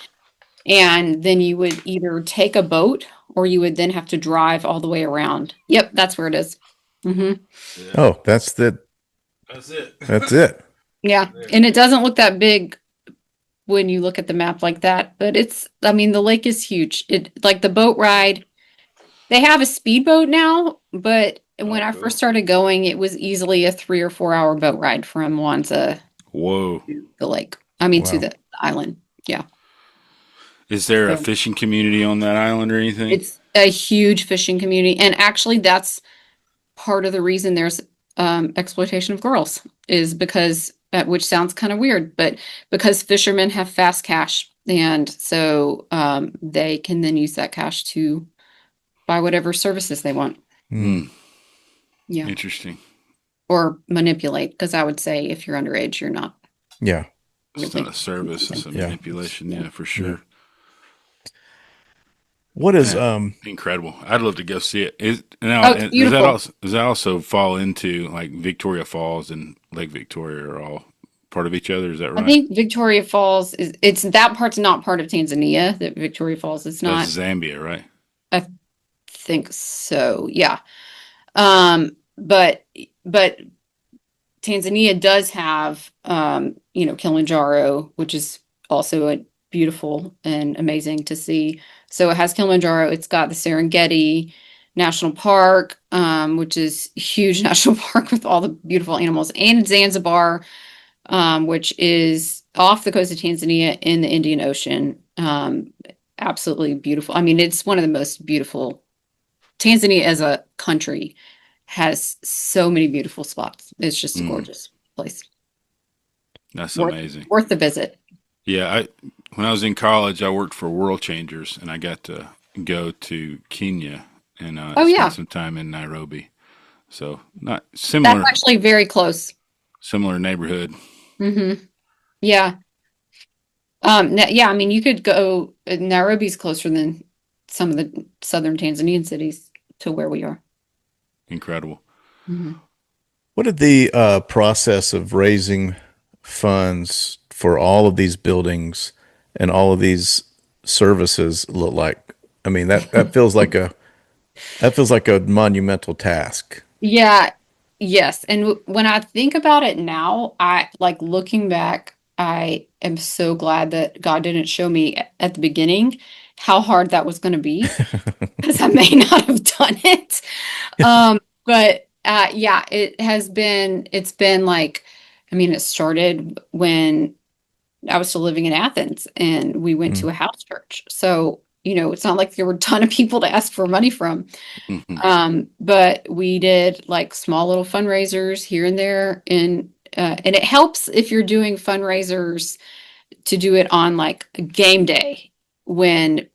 [SPEAKER 2] And then you would either take a boat or you would then have to drive all the way around. Yep, that's where it is.
[SPEAKER 1] Yeah,
[SPEAKER 3] Oh, that's the
[SPEAKER 1] that's it.
[SPEAKER 3] that's it.
[SPEAKER 2] Yeah. And it doesn't look that big when you look at the map like that, but I mean, the lake is huge. Like the boat ride, they have a speedboat now, but when
[SPEAKER 1] Oh,
[SPEAKER 2] I
[SPEAKER 1] cool.
[SPEAKER 2] first started going, it was easily a 3 or 4 hour boat ride from Wanza
[SPEAKER 1] Whoa.
[SPEAKER 2] to the lake. I mean, to
[SPEAKER 3] Wow.
[SPEAKER 2] the island. Yeah.
[SPEAKER 1] Is there a
[SPEAKER 2] So
[SPEAKER 1] fishing community on that island or anything?
[SPEAKER 2] it's a huge fishing community. And actually, that's part of the reason there's exploitation of girls is because, which sounds kind of weird, but because fishermen have fast cash. And so they can then use that cash to buy whatever services they want.
[SPEAKER 3] Mm.
[SPEAKER 1] Hmm.
[SPEAKER 2] Yeah.
[SPEAKER 1] Interesting.
[SPEAKER 2] Or manipulate, because I would say if you're underage, you're not
[SPEAKER 3] Yeah.
[SPEAKER 1] It's
[SPEAKER 2] really.
[SPEAKER 1] not a service, it's a
[SPEAKER 3] Yeah.
[SPEAKER 1] manipulation.
[SPEAKER 2] Yeah.
[SPEAKER 1] Yeah, for sure.
[SPEAKER 3] What is
[SPEAKER 1] Man, incredible. I'd love to go see it.
[SPEAKER 2] Oh, it's beautiful.
[SPEAKER 1] Does that also fall into like Victoria Falls and Lake Victoria are all part of each other? Is that
[SPEAKER 2] I
[SPEAKER 1] right?
[SPEAKER 2] think Victoria Falls it's that part's not part of Tanzania, that Victoria Falls is
[SPEAKER 1] That's
[SPEAKER 2] not.
[SPEAKER 1] Zambia, right?
[SPEAKER 2] I think so. Yeah. But Tanzania does have, Kilimanjaro, which is also a beautiful and amazing to see. So it has Kilimanjaro. It's got the Serengeti National Park, which is a huge national park with all the beautiful animals, and Zanzibar, which is off the coast of Tanzania in the Indian Ocean. Absolutely beautiful. I mean, it's one of the most beautiful. Tanzania as a country has so many beautiful spots. It's just a
[SPEAKER 1] Mm,
[SPEAKER 2] gorgeous place.
[SPEAKER 1] that's
[SPEAKER 2] Worth
[SPEAKER 1] amazing.
[SPEAKER 2] worth the visit.
[SPEAKER 1] Yeah, when I was in college, I worked for World Changers, and I got to go to Kenya and
[SPEAKER 2] Oh
[SPEAKER 1] spend
[SPEAKER 2] yeah,
[SPEAKER 1] some time in Nairobi. So not
[SPEAKER 2] that's actually very close.
[SPEAKER 1] similar neighborhood.
[SPEAKER 2] Yeah. Yeah, I mean, you could go, Nairobi's closer than some of the southern Tanzanian cities to where we are.
[SPEAKER 1] Incredible.
[SPEAKER 2] Mhm.
[SPEAKER 3] what did the process of raising funds for all of these buildings and all of these services look like? I mean, that feels like a monumental task.
[SPEAKER 2] Yeah, yes. And when I think about it now, I like looking back, I am so glad that God didn't show me at the beginning how hard that was going to be, because I may not have done it. But yeah, it's been like, I mean, it started when I was still living in Athens and we went
[SPEAKER 3] Mm.
[SPEAKER 2] to a house church. So, it's not like there were a ton of people to ask for money from.
[SPEAKER 1] Hmm.
[SPEAKER 2] But we did like small little fundraisers here and there. And it helps if you're doing fundraisers to do it on like a game day when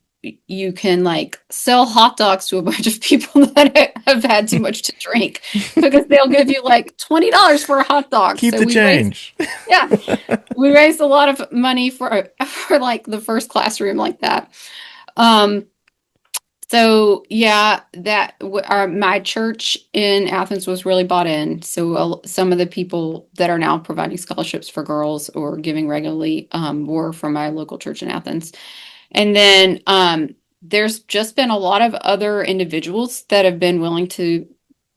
[SPEAKER 2] you can like sell hot dogs to a bunch of people that have had too much to drink because they'll give you like $20 for a hot dog.
[SPEAKER 3] Keep
[SPEAKER 2] So
[SPEAKER 3] the change.
[SPEAKER 2] yeah, we raised a lot of money for like the first classroom like that. Um, so yeah, my church in Athens was really bought in. So some of the people that are now providing scholarships for girls or giving regularly were from my local church in Athens. And then there's just been a lot of other individuals that have been willing to.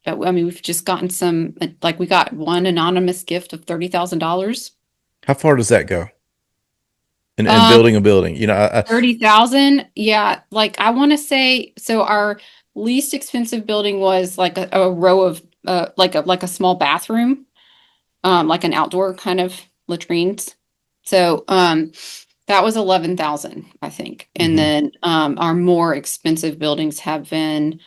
[SPEAKER 2] I mean, we've just gotten some, like we got one anonymous gift of $30,000.
[SPEAKER 3] How far does that go in
[SPEAKER 2] Um,
[SPEAKER 3] building a building?
[SPEAKER 2] 30,000. Yeah, like I want to say, so our least expensive building was like a row of like a small bathroom, like an outdoor kind of latrines. So That was 11,000, I think. And then our more expensive buildings have been,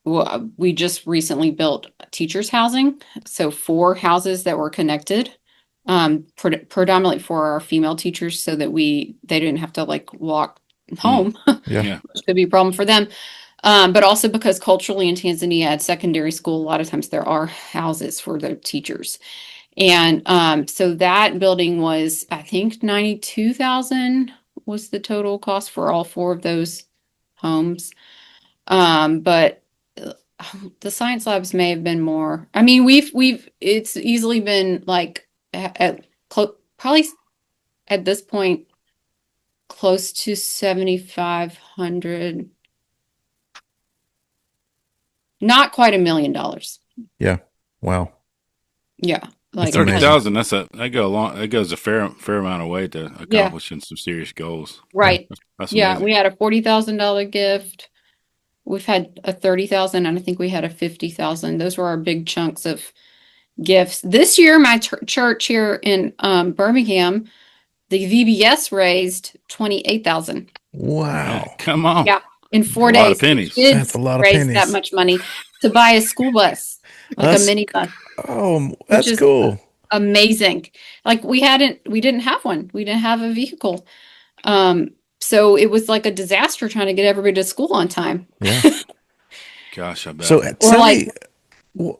[SPEAKER 2] well, we just recently built teachers housing. So 4 houses that were connected, predominantly for our female teachers so that they didn't have to like walk home,
[SPEAKER 3] Yeah.
[SPEAKER 1] Yeah.
[SPEAKER 2] which could be a problem for them. But also because culturally in Tanzania at secondary school, a lot of times there are houses for the teachers. And so that building was, I think, 92,000 was the total cost for all 4 of those homes. But the science labs may have been more. I mean, it's easily been like probably at this point close to 7,500, not quite $1 million.
[SPEAKER 3] Yeah. Wow.
[SPEAKER 2] Yeah, like
[SPEAKER 1] 30,000. That goes a fair amount of way to
[SPEAKER 2] yeah,
[SPEAKER 1] accomplishing some serious goals.
[SPEAKER 2] right.
[SPEAKER 1] That's
[SPEAKER 2] Yeah,
[SPEAKER 1] amazing.
[SPEAKER 2] we had a $40,000 gift. We've had a 30,000, and I think we had a 50,000. Those were our big chunks of gifts. This year, my church here in Birmingham, the VBS raised 28,000.
[SPEAKER 1] Yeah,
[SPEAKER 3] Wow.
[SPEAKER 1] come on.
[SPEAKER 2] Yeah, in
[SPEAKER 1] A
[SPEAKER 2] 4
[SPEAKER 1] lot of
[SPEAKER 2] days, the
[SPEAKER 1] pennies.
[SPEAKER 3] That's
[SPEAKER 2] kids
[SPEAKER 3] a lot of
[SPEAKER 2] raised that
[SPEAKER 3] pennies.
[SPEAKER 2] much money to buy a school bus, like a
[SPEAKER 3] That's
[SPEAKER 2] minibus, which
[SPEAKER 3] that's
[SPEAKER 2] is
[SPEAKER 3] cool.
[SPEAKER 2] amazing. Like we didn't have one. We didn't have a vehicle. Um, so it was like a disaster trying to get everybody to school on time.
[SPEAKER 3] Yeah.
[SPEAKER 1] Gosh, I
[SPEAKER 3] So
[SPEAKER 1] bet.
[SPEAKER 2] Or
[SPEAKER 3] tell
[SPEAKER 2] like,
[SPEAKER 3] me,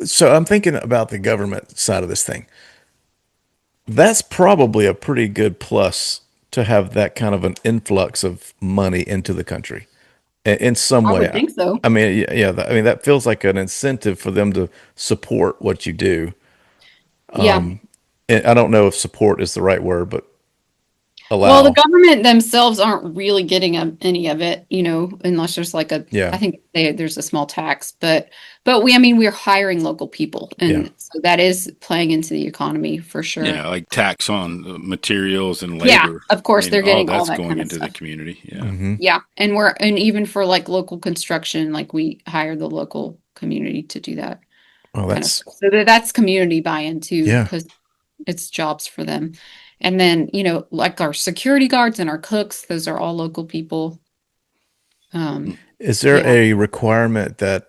[SPEAKER 3] so I'm thinking about the government side of this thing. That's probably a pretty good plus to have that kind of an influx of money into the country in some
[SPEAKER 2] I
[SPEAKER 3] way.
[SPEAKER 2] would think so.
[SPEAKER 3] I mean, yeah, I mean, that feels like an incentive for them to support what you do.
[SPEAKER 2] Yeah.
[SPEAKER 3] And I don't know if support is the right word, but
[SPEAKER 2] Well, the
[SPEAKER 3] allow.
[SPEAKER 2] government themselves aren't really getting any of it, unless there's like I
[SPEAKER 3] Yeah.
[SPEAKER 2] think there's a small tax, but I mean, we're hiring local people,
[SPEAKER 3] Yeah.
[SPEAKER 2] and so that is playing into the economy for sure.
[SPEAKER 1] Yeah, like tax on materials and
[SPEAKER 2] Yeah,
[SPEAKER 1] labor.
[SPEAKER 2] of
[SPEAKER 1] I
[SPEAKER 2] course,
[SPEAKER 1] mean,
[SPEAKER 2] they're
[SPEAKER 1] all
[SPEAKER 2] getting all
[SPEAKER 1] that's
[SPEAKER 2] that
[SPEAKER 1] going
[SPEAKER 2] kind of
[SPEAKER 1] into the
[SPEAKER 2] stuff.
[SPEAKER 1] community. Yeah.
[SPEAKER 3] Hmm.
[SPEAKER 2] Yeah, and even for like local construction, like we hire the local community to do that
[SPEAKER 3] Oh,
[SPEAKER 2] kind of
[SPEAKER 3] that's,
[SPEAKER 2] stuff. So that's community buy-in too,
[SPEAKER 3] yeah.
[SPEAKER 2] because it's jobs for them. And then, like our security guards and our cooks, those are all local people.
[SPEAKER 1] Hmm.
[SPEAKER 3] Is there
[SPEAKER 2] Yeah,
[SPEAKER 3] a requirement that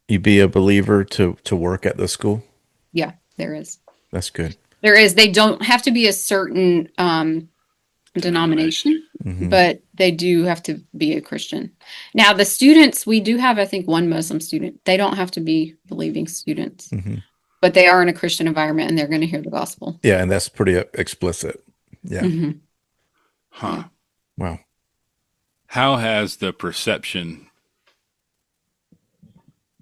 [SPEAKER 3] you be a believer to work at the school?
[SPEAKER 2] yeah, there is.
[SPEAKER 3] That's good.
[SPEAKER 2] There is. They don't have to be a certain
[SPEAKER 1] Denomination.
[SPEAKER 2] denomination,
[SPEAKER 3] Hmm.
[SPEAKER 2] but they do have to be a Christian. Now, the students, we do have, I think, one Muslim student. They don't have to be believing students,
[SPEAKER 3] Hmm.
[SPEAKER 2] but they are in a Christian environment and they're going to hear the gospel.
[SPEAKER 3] Yeah, and that's pretty explicit. Yeah.
[SPEAKER 2] Hmm.
[SPEAKER 1] Huh.
[SPEAKER 2] Yeah.
[SPEAKER 3] Wow.
[SPEAKER 1] How has the perception,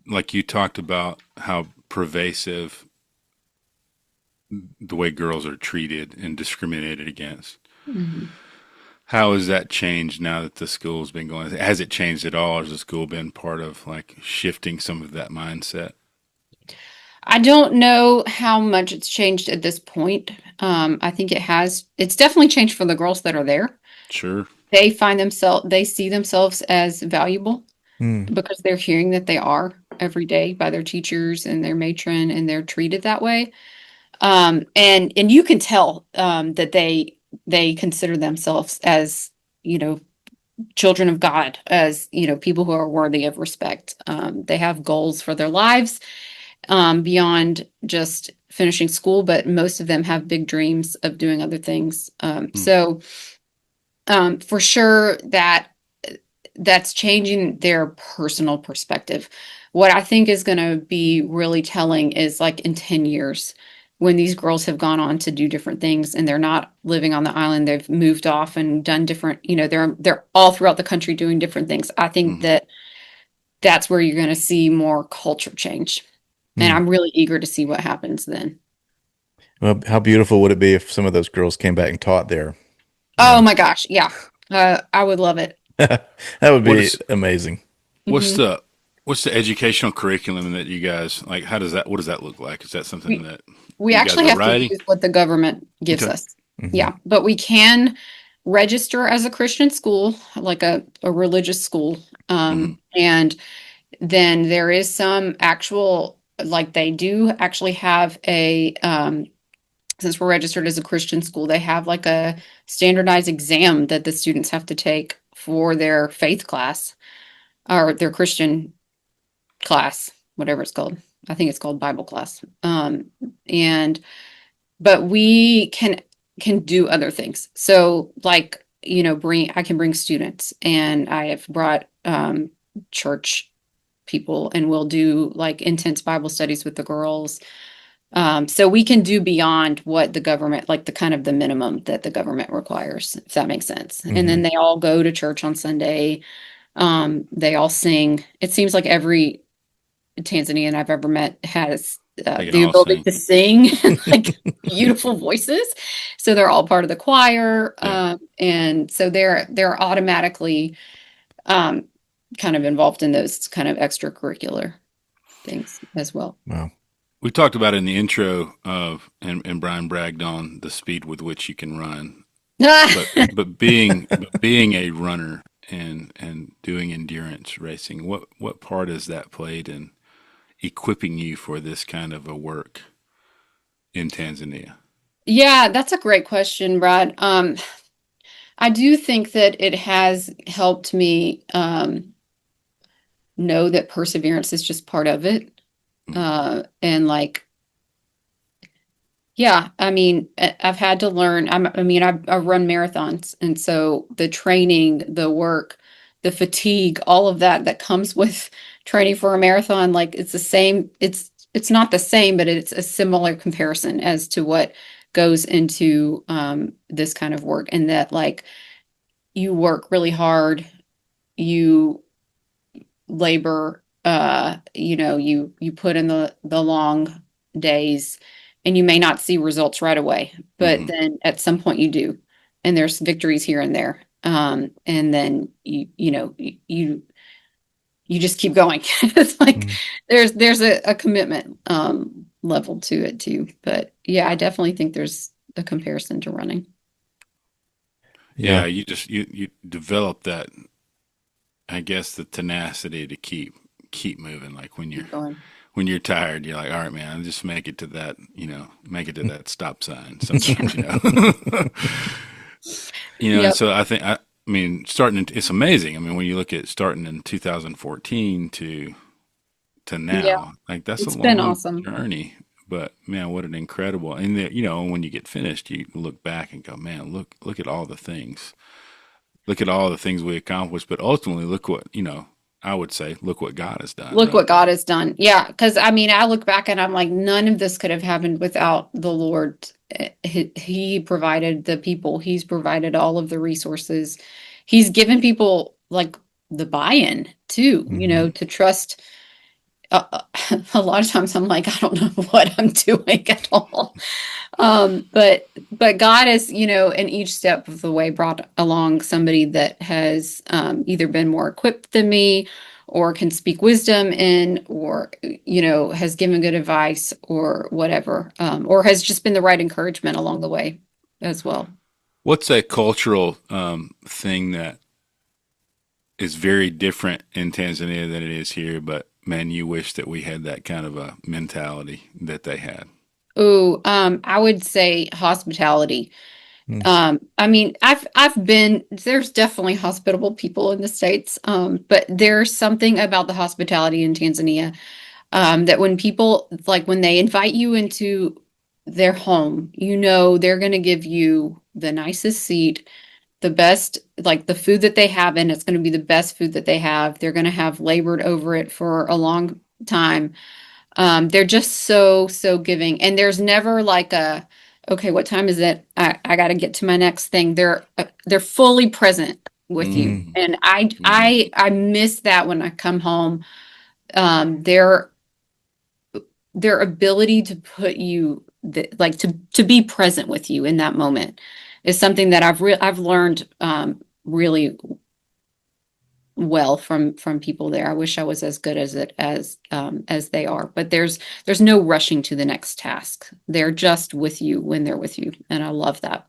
[SPEAKER 1] like you talked about, how pervasive the way girls are treated and discriminated against?
[SPEAKER 2] Hmm.
[SPEAKER 1] How has that changed now that the school's been going? Has it changed at all? Has the school been part of like shifting some of that mindset?
[SPEAKER 2] I don't know how much it's changed at this point. I think it has. It's definitely changed for the girls that are there.
[SPEAKER 1] Sure.
[SPEAKER 2] They see themselves as valuable
[SPEAKER 3] Mm.
[SPEAKER 2] because they're hearing that they are every day by their teachers and their matron, and they're treated that way. And you can tell that they consider themselves as children of God, as people who are worthy of respect. They have goals for their lives beyond just finishing school, but most of them have big dreams of doing other things.
[SPEAKER 1] Hmm.
[SPEAKER 2] So for sure that's changing their personal perspective. What I think is going to be really telling is like in 10 years when these girls have gone on to do different things and they're not living on the island, they've moved off and done different, they're all throughout the country doing different things. I think
[SPEAKER 1] Hmm.
[SPEAKER 2] that's where you're going to see more culture change. And
[SPEAKER 3] Mm.
[SPEAKER 2] I'm really eager to see what happens then.
[SPEAKER 3] Well, how beautiful would it be if some of those girls came back and taught there? You
[SPEAKER 2] Oh
[SPEAKER 3] know,
[SPEAKER 2] my gosh, yeah. I would love it.
[SPEAKER 3] that would
[SPEAKER 1] What
[SPEAKER 3] be
[SPEAKER 1] is
[SPEAKER 3] amazing.
[SPEAKER 1] what's
[SPEAKER 2] Hmm.
[SPEAKER 1] the educational curriculum that you guys like? What does that look like? Is that something
[SPEAKER 2] We
[SPEAKER 1] that
[SPEAKER 2] we
[SPEAKER 1] you guys
[SPEAKER 2] actually
[SPEAKER 1] are
[SPEAKER 2] have to
[SPEAKER 1] writing?
[SPEAKER 2] use what the government gives
[SPEAKER 1] Okay.
[SPEAKER 2] us.
[SPEAKER 3] Hmm.
[SPEAKER 2] Yeah, but we can register as a Christian school, like a religious school.
[SPEAKER 1] Hmm.
[SPEAKER 2] And then there is some actual, like they do actually have since we're registered as a Christian school, they have like a standardized exam that the students have to take for their faith class or their Christian class, whatever it's called. I think it's called Bible class. And but we can do other things. So like, I can bring students, and I have brought church people, and we'll do like intense Bible studies with the girls. So we can do beyond what the government, like the kind of the minimum that the government requires, if that makes sense. And
[SPEAKER 3] Mm-hmm.
[SPEAKER 2] then they all go to church on Sunday. They all sing. It seems like every Tanzanian I've ever met has
[SPEAKER 1] They can
[SPEAKER 2] the
[SPEAKER 1] all
[SPEAKER 2] ability
[SPEAKER 1] sing.
[SPEAKER 2] to sing like beautiful voices. So they're all part of the choir.
[SPEAKER 1] Yeah.
[SPEAKER 2] And so they're automatically um, kind of involved in those kind of extracurricular things as well.
[SPEAKER 3] Wow.
[SPEAKER 1] We talked about in the intro of, and Brian bragged on the speed with which you can run, but being a runner and doing endurance racing, what part has that played in equipping you for this kind of a work in Tanzania?
[SPEAKER 2] Yeah, that's a great question, Brad. I do think that it has helped me know that perseverance is just part of it.
[SPEAKER 1] Mm.
[SPEAKER 2] And like, yeah, I mean, I've had to learn. I've run marathons, and so the training, the work, the fatigue, all of that comes with training for a marathon, like it's the same. It's not the same, but it's a similar comparison as to what goes into this kind of work, and that like you work really hard, you labor, you put in the long days, and you may not see results right away, but
[SPEAKER 1] Hmm.
[SPEAKER 2] then at some point you do, and there's victories here and there. And then you just keep going. It's like
[SPEAKER 3] Mm.
[SPEAKER 2] there's a commitment level to it too. But yeah, I definitely think there's a comparison to running.
[SPEAKER 1] Yeah,
[SPEAKER 3] Yeah.
[SPEAKER 1] you develop that, I guess, the tenacity to keep moving. Like
[SPEAKER 2] Keep going.
[SPEAKER 1] when you're tired, you're like, all right, man, I'll just make it to that, make it to that stop sign sometimes, and
[SPEAKER 2] Yep.
[SPEAKER 1] so I mean, it's amazing. I mean, when you look at starting in 2014 to
[SPEAKER 2] Yeah.
[SPEAKER 1] now, like that's a
[SPEAKER 2] It's been
[SPEAKER 1] long
[SPEAKER 2] awesome.
[SPEAKER 1] journey, but man, what an incredible, and when you get finished, you look back and go, man, look at all the things, look at all the things we accomplished, but ultimately look what, I would say, look what God has done,
[SPEAKER 2] Look
[SPEAKER 1] right?
[SPEAKER 2] what God has done. Yeah, because I mean, I look back and I'm like, none of this could have happened without the Lord. He provided the people, He's provided all of the resources. He's given people like the buy-in too,
[SPEAKER 3] Mm-hmm.
[SPEAKER 2] to trust. Uh, a lot of times I'm like, I don't know what I'm doing at all. But God has, in each step of the way brought along somebody that has either been more equipped than me or can speak wisdom in, or, has given good advice or whatever, or has just been the right encouragement along the way as well.
[SPEAKER 1] What's a cultural thing that is very different in Tanzania than it is here, but man, you wish that we had that kind of a mentality that they had?
[SPEAKER 2] Oh, I would say hospitality.
[SPEAKER 3] Mm.
[SPEAKER 2] I mean, there's definitely hospitable people in the States, but there's something about the hospitality in Tanzania, that when people, like when they invite you into their home, they're going to give you the nicest seat, the best, like the food that they have, and it's going to be the best food that they have. They're going to have labored over it for a long time. They're just so giving. And there's never like okay, what time is it? I got to get to my next thing. They're fully present with you.
[SPEAKER 1] Mm-hmm.
[SPEAKER 3] Mm.
[SPEAKER 2] And I
[SPEAKER 1] Mm-hmm.
[SPEAKER 2] I I miss that when I come home. Their ability to put you like to be present with you in that moment is something that I've learned really well from people there. I wish I was as good as it as they are, but there's no rushing to the next task. They're just with you when they're with you, and I love that.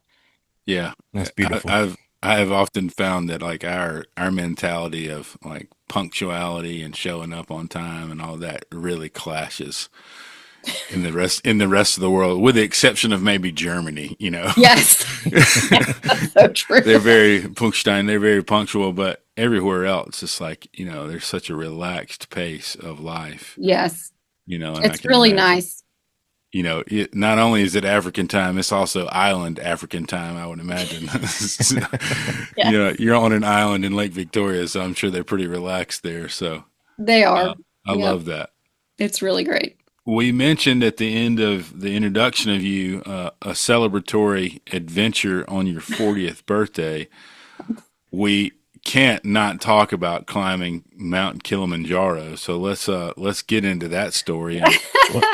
[SPEAKER 1] Yeah,
[SPEAKER 3] That's
[SPEAKER 1] I,
[SPEAKER 3] beautiful.
[SPEAKER 1] I've I have often found that like our mentality of like punctuality and showing up on time and all that really clashes in the rest of the world, with the exception of maybe Germany,
[SPEAKER 2] Yes. Yes, that's so true.
[SPEAKER 1] they're very Punchstein, they're very punctual, but everywhere else, it's like, there's such a relaxed pace of life,
[SPEAKER 2] Yes.
[SPEAKER 1] and I
[SPEAKER 2] It's
[SPEAKER 1] can
[SPEAKER 2] really
[SPEAKER 1] imagine,
[SPEAKER 2] nice.
[SPEAKER 1] not only is it African time, it's also island African time, I would imagine.
[SPEAKER 2] Yes,
[SPEAKER 1] You're on an island in Lake Victoria, so I'm sure they're pretty relaxed there. So
[SPEAKER 2] they are.
[SPEAKER 1] I
[SPEAKER 2] Yep.
[SPEAKER 1] love that.
[SPEAKER 2] It's really great.
[SPEAKER 1] We mentioned at the end of the introduction of you a celebratory adventure on your 40th birthday. We can't not talk about climbing Mount Kilimanjaro. So let's get into that story. And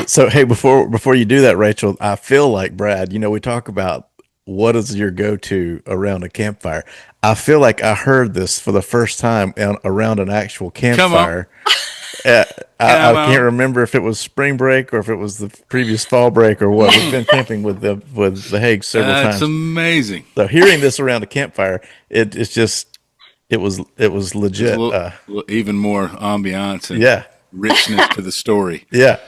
[SPEAKER 3] So hey, before you do that, Rachel, I feel like Brad. We talk about what is your go-to around a campfire. I feel like I heard this for the first time around an actual
[SPEAKER 1] come on,
[SPEAKER 3] campfire. Uh,
[SPEAKER 1] come
[SPEAKER 3] I can't
[SPEAKER 1] on.
[SPEAKER 3] remember if it was spring break or if it was the previous fall break or what. We've been camping with the Hagues several
[SPEAKER 1] That's
[SPEAKER 3] times.
[SPEAKER 1] amazing.
[SPEAKER 3] So hearing this around a campfire, it's just it was
[SPEAKER 1] There's
[SPEAKER 3] legit.
[SPEAKER 1] even more ambiance and
[SPEAKER 3] Yeah,
[SPEAKER 1] richness to the story.
[SPEAKER 3] yeah.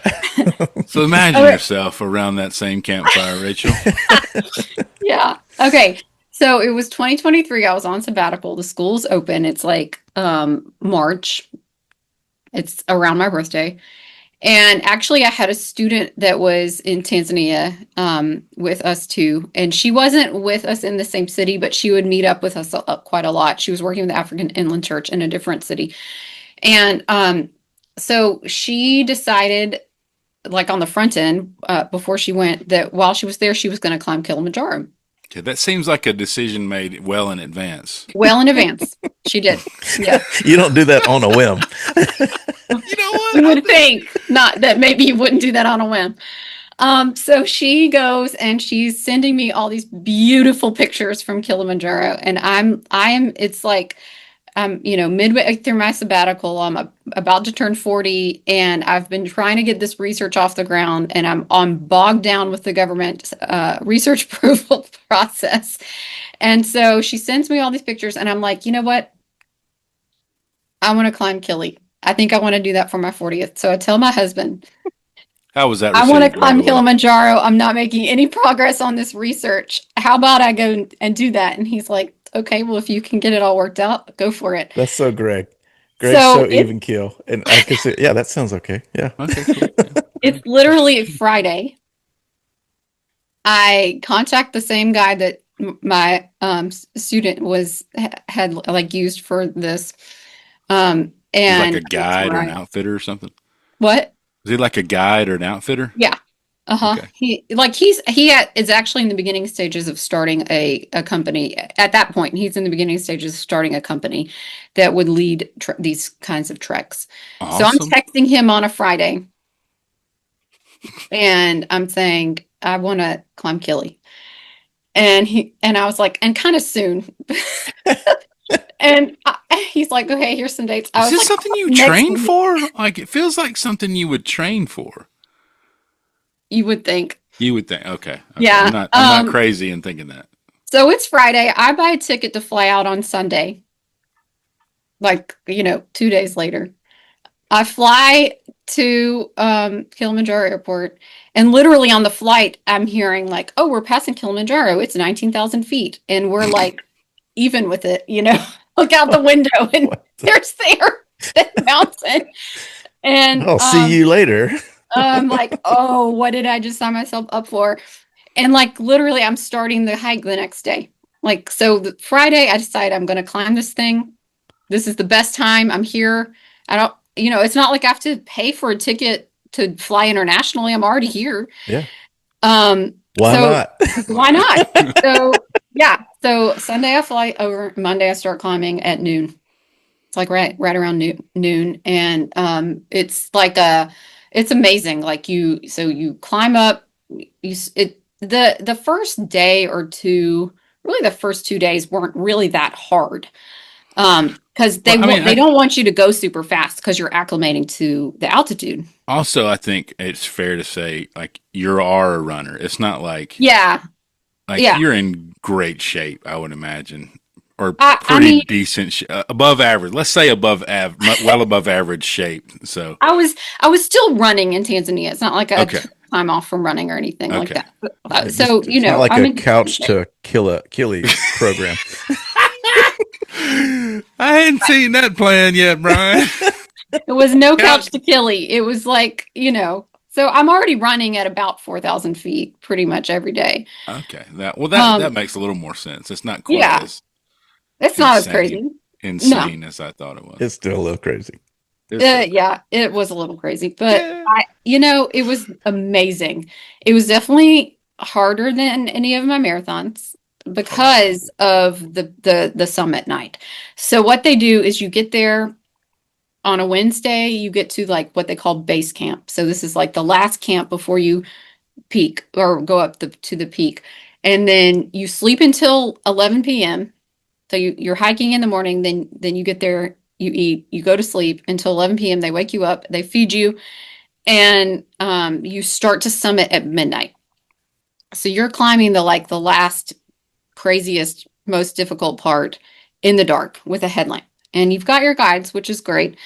[SPEAKER 1] So imagine
[SPEAKER 2] Okay.
[SPEAKER 1] yourself around that same campfire, Rachel.
[SPEAKER 2] Yeah. Okay. So it was 2023. I was on sabbatical. The school's open. It's like March. It's around my birthday. And actually, I had a student that was in Tanzania with us too. And she wasn't with us in the same city, but she would meet up with us quite a lot. She was working with the African Inland Church in a different city. And so she decided, like on the front end, before she went, that while she was there, she was going to climb Kilimanjaro.
[SPEAKER 1] Okay, that seems like a decision made well in advance.
[SPEAKER 2] Well in advance. She did. Yeah.
[SPEAKER 3] You don't do that on a whim.
[SPEAKER 1] You know what?
[SPEAKER 2] You would think not that maybe you wouldn't do that on a whim. So she goes and she's sending me all these beautiful pictures from Kilimanjaro. And it's like, midway through my sabbatical, I'm about to turn 40 and I've been trying to get this research off the ground and I'm bogged down with the government research approval process. And so she sends me all these pictures and I'm like, you know what? I want to climb Kili. I think I want to do that for my 40th. So I tell my husband,
[SPEAKER 1] How was that
[SPEAKER 2] I want to
[SPEAKER 1] received right
[SPEAKER 2] climb
[SPEAKER 1] away?
[SPEAKER 2] Kilimanjaro. I'm not making any progress on this research. How about I go and do that? And he's like, okay, well, if you can get it all worked out, go for it.
[SPEAKER 3] That's so Greg. Greg's
[SPEAKER 2] So
[SPEAKER 3] so even keel, and I could say, yeah, that sounds okay. Yeah.
[SPEAKER 1] Okay, cool.
[SPEAKER 2] it's literally Friday. I contact the same guy that my student had like used for this.
[SPEAKER 1] He's like a
[SPEAKER 2] And
[SPEAKER 1] guide or an outfitter or something.
[SPEAKER 2] what?
[SPEAKER 1] Is he like a guide or an outfitter?
[SPEAKER 2] Yeah. Uh-huh.
[SPEAKER 1] Okay.
[SPEAKER 2] Is actually in the beginning stages of starting a company. At that point, he's in the beginning stages of starting a company that would lead these kinds of treks. So I'm
[SPEAKER 1] Awesome.
[SPEAKER 2] texting him on a Friday and I'm saying, I want to climb Kili. And I was like, and kind of soon. And he's like, okay, here's some dates. I
[SPEAKER 1] Is
[SPEAKER 2] was
[SPEAKER 1] this
[SPEAKER 2] like,
[SPEAKER 1] something you
[SPEAKER 2] next
[SPEAKER 1] train
[SPEAKER 2] week.
[SPEAKER 1] for? Like, it feels like something you would train for.
[SPEAKER 2] You would think.
[SPEAKER 1] You would think. Okay.
[SPEAKER 2] Yeah.
[SPEAKER 1] I'm not crazy in thinking that.
[SPEAKER 2] So it's Friday. I buy a ticket to fly out on Sunday. Like, 2 days later. I fly to Kilimanjaro Airport, and literally on the flight, I'm hearing like, "Oh, we're passing Kilimanjaro. It's 19,000 feet," and we're like, even with it, Look out the window, and there's the mountain, and
[SPEAKER 3] I'll see you later.
[SPEAKER 2] I'm like, "Oh, what did I just sign myself up for?" And like literally, I'm starting the hike the next day. Like, so the Friday, I decide I'm going to climb this thing. This is the best time. I'm here. I don't. It's not like I have to pay for a ticket to fly internationally. I'm already here.
[SPEAKER 3] Yeah.
[SPEAKER 2] Why
[SPEAKER 3] not?
[SPEAKER 2] Why not? So yeah. So Sunday I fly over. Monday I start climbing at noon. It's like right around noon, and it's amazing. Like you climb up. The first day or two, really the first 2 days weren't really that hard. Because they don't want you to go super fast because you're acclimating to the altitude.
[SPEAKER 1] Also, I think it's fair to say, like, you are a runner. It's not like,
[SPEAKER 2] Yeah.
[SPEAKER 1] like
[SPEAKER 2] Yeah.
[SPEAKER 1] you're in great shape, I would imagine. or
[SPEAKER 2] I
[SPEAKER 1] pretty
[SPEAKER 2] mean,
[SPEAKER 1] decent, above average. Let's say above average, well above average shape. So
[SPEAKER 2] I was still running in Tanzania. It's not like I
[SPEAKER 1] okay,
[SPEAKER 2] took time off from running or anything like
[SPEAKER 1] okay.
[SPEAKER 2] that. So,
[SPEAKER 3] It's not like
[SPEAKER 2] I'm
[SPEAKER 3] a
[SPEAKER 2] in good
[SPEAKER 3] couch
[SPEAKER 2] shape.
[SPEAKER 3] to Killy program.
[SPEAKER 1] I hadn't seen that plan yet, Brian.
[SPEAKER 2] It was no
[SPEAKER 1] Couch.
[SPEAKER 2] couch to killy. It was like, so I'm already running at about 4,000 feet pretty much every day.
[SPEAKER 1] Okay, that
[SPEAKER 2] Um,
[SPEAKER 1] makes a little more sense. It's not quite
[SPEAKER 2] yeah,
[SPEAKER 1] as
[SPEAKER 2] it's not as
[SPEAKER 1] insane
[SPEAKER 2] crazy. No.
[SPEAKER 1] insane as I thought it was.
[SPEAKER 3] It's still a little crazy.
[SPEAKER 1] It's still crazy.
[SPEAKER 2] Yeah, it was a little crazy, but
[SPEAKER 1] Yeah.
[SPEAKER 2] it was amazing. It was definitely harder than any of my marathons
[SPEAKER 1] Oh,
[SPEAKER 2] because of the summit night. So what they do is you get there on a Wednesday, you get to like what they call base camp. So this is like the last camp before you peak or go up to the peak. And then you sleep until 11 p.m. So you're hiking in the morning, then you get there, you eat, you go to sleep until 11 p.m. They wake you up, they feed you, and you start to summit at midnight. So you're climbing the last craziest, most difficult part in the dark with a headlamp. And you've got your guides, which is great.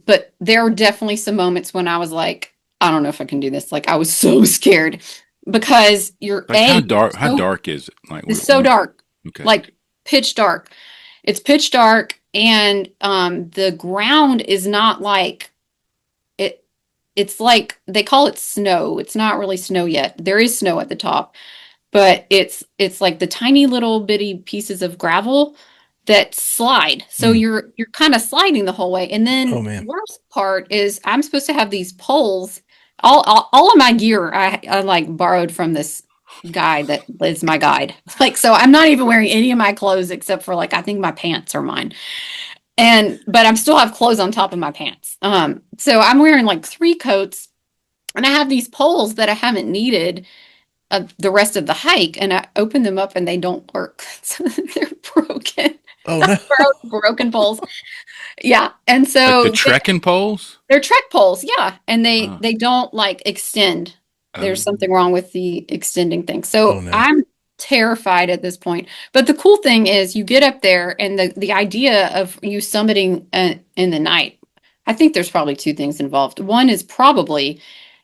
[SPEAKER 2] But there are definitely some moments when I was like, I don't know if I can do this. Like I was so scared because
[SPEAKER 1] like how dark? How
[SPEAKER 2] so
[SPEAKER 1] dark is it? Like
[SPEAKER 2] it's so
[SPEAKER 1] when?
[SPEAKER 2] dark,
[SPEAKER 1] Okay.
[SPEAKER 2] like pitch dark. It's pitch dark, and the ground is not like it. It's like they call it snow. It's not really snow yet. There is snow at the top, but it's like the tiny little bitty pieces of gravel that slide. So
[SPEAKER 3] Mm.
[SPEAKER 2] you're kind of sliding the whole way. And
[SPEAKER 3] Oh
[SPEAKER 2] then the
[SPEAKER 3] man.
[SPEAKER 2] worst part is I'm supposed to have these poles. All of my gear I like borrowed from this guy that is my guide. Like so I'm not even wearing any of my clothes except for like I think my pants are mine. But I'm still have clothes on top of my pants. So I'm wearing like three coats and I have these poles that I haven't needed the rest of the hike, and I open them up and they don't work. So they're broken.
[SPEAKER 3] Oh no.
[SPEAKER 2] Broken poles. Yeah. And
[SPEAKER 1] Like the
[SPEAKER 2] so
[SPEAKER 1] trekking poles?
[SPEAKER 2] they're trek poles, yeah. And
[SPEAKER 1] Oh,
[SPEAKER 2] they don't like extend. There's
[SPEAKER 1] oh,
[SPEAKER 2] something wrong with the extending thing.
[SPEAKER 3] Oh
[SPEAKER 2] So
[SPEAKER 3] no.
[SPEAKER 2] I'm terrified at this point. But the cool thing is you get up there and the idea of you summiting in the night. I think there's probably two things involved. One is probably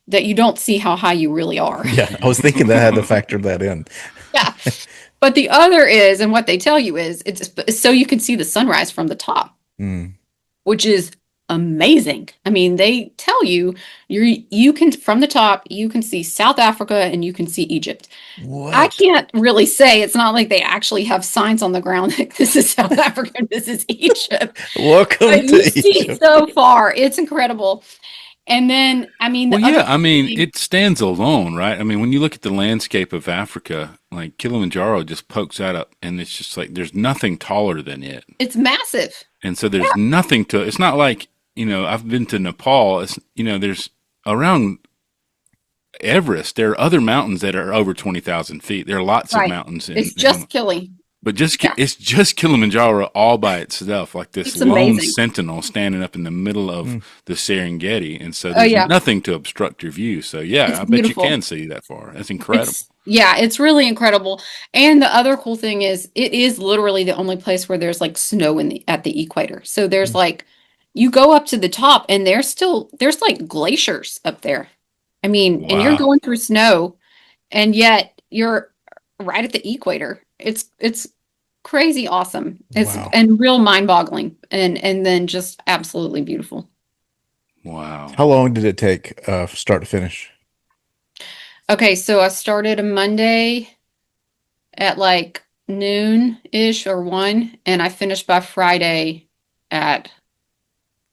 [SPEAKER 2] that you don't see how high you really are.
[SPEAKER 3] Yeah, I was thinking that I had to factor that in.
[SPEAKER 2] Yeah. But the other is, and what they tell you is, it's so you can see the sunrise from the top,
[SPEAKER 3] Mm.
[SPEAKER 2] which is amazing. I mean, they tell you you can from the top, you can see South Africa and you can see Egypt. I
[SPEAKER 3] What?
[SPEAKER 2] can't really say it's not like they actually have signs on the ground like this is South Africa and this is Egypt.
[SPEAKER 3] Welcome
[SPEAKER 2] But you
[SPEAKER 3] to
[SPEAKER 2] see
[SPEAKER 3] Egypt.
[SPEAKER 2] so far. It's incredible. And then, I mean,
[SPEAKER 1] well,
[SPEAKER 2] the other
[SPEAKER 1] yeah. I mean,
[SPEAKER 2] thing,
[SPEAKER 1] it stands alone, right? I mean, when you look at the landscape of Africa, like Kilimanjaro just pokes out up, and it's just like there's nothing taller than it,
[SPEAKER 2] it's massive.
[SPEAKER 1] and so there's nothing to. It's not like I've been to Nepal. It's there's around Everest. There are other mountains that are over 20,000 feet. There are lots of
[SPEAKER 2] Right.
[SPEAKER 1] mountains
[SPEAKER 2] It's
[SPEAKER 1] in
[SPEAKER 2] just killing.
[SPEAKER 1] but
[SPEAKER 2] Yeah.
[SPEAKER 1] it's just Kilimanjaro all by itself, like this
[SPEAKER 2] It's
[SPEAKER 1] lone
[SPEAKER 2] amazing.
[SPEAKER 1] sentinel standing up in the middle of
[SPEAKER 3] Mm.
[SPEAKER 1] the Serengeti, and so
[SPEAKER 2] Oh
[SPEAKER 1] there's
[SPEAKER 2] yeah.
[SPEAKER 1] nothing to obstruct your view. So yeah,
[SPEAKER 2] It's
[SPEAKER 1] I bet you
[SPEAKER 2] beautiful.
[SPEAKER 1] can see that far. That's incredible.
[SPEAKER 2] It's really incredible. And the other cool thing is it is literally the only place where there's like snow at the equator. So there's
[SPEAKER 3] Mm.
[SPEAKER 2] like you go up to the top and there's like glaciers up there. I mean, and you're
[SPEAKER 1] Wow,
[SPEAKER 2] going through snow and yet you're right at the equator. It's crazy awesome. It's
[SPEAKER 3] Wow.
[SPEAKER 2] and real mind-boggling and then just absolutely beautiful.
[SPEAKER 1] wow.
[SPEAKER 3] How long did it take start to finish?
[SPEAKER 2] Okay, so I started a Monday at like noon-ish or 1, and I finished by Friday at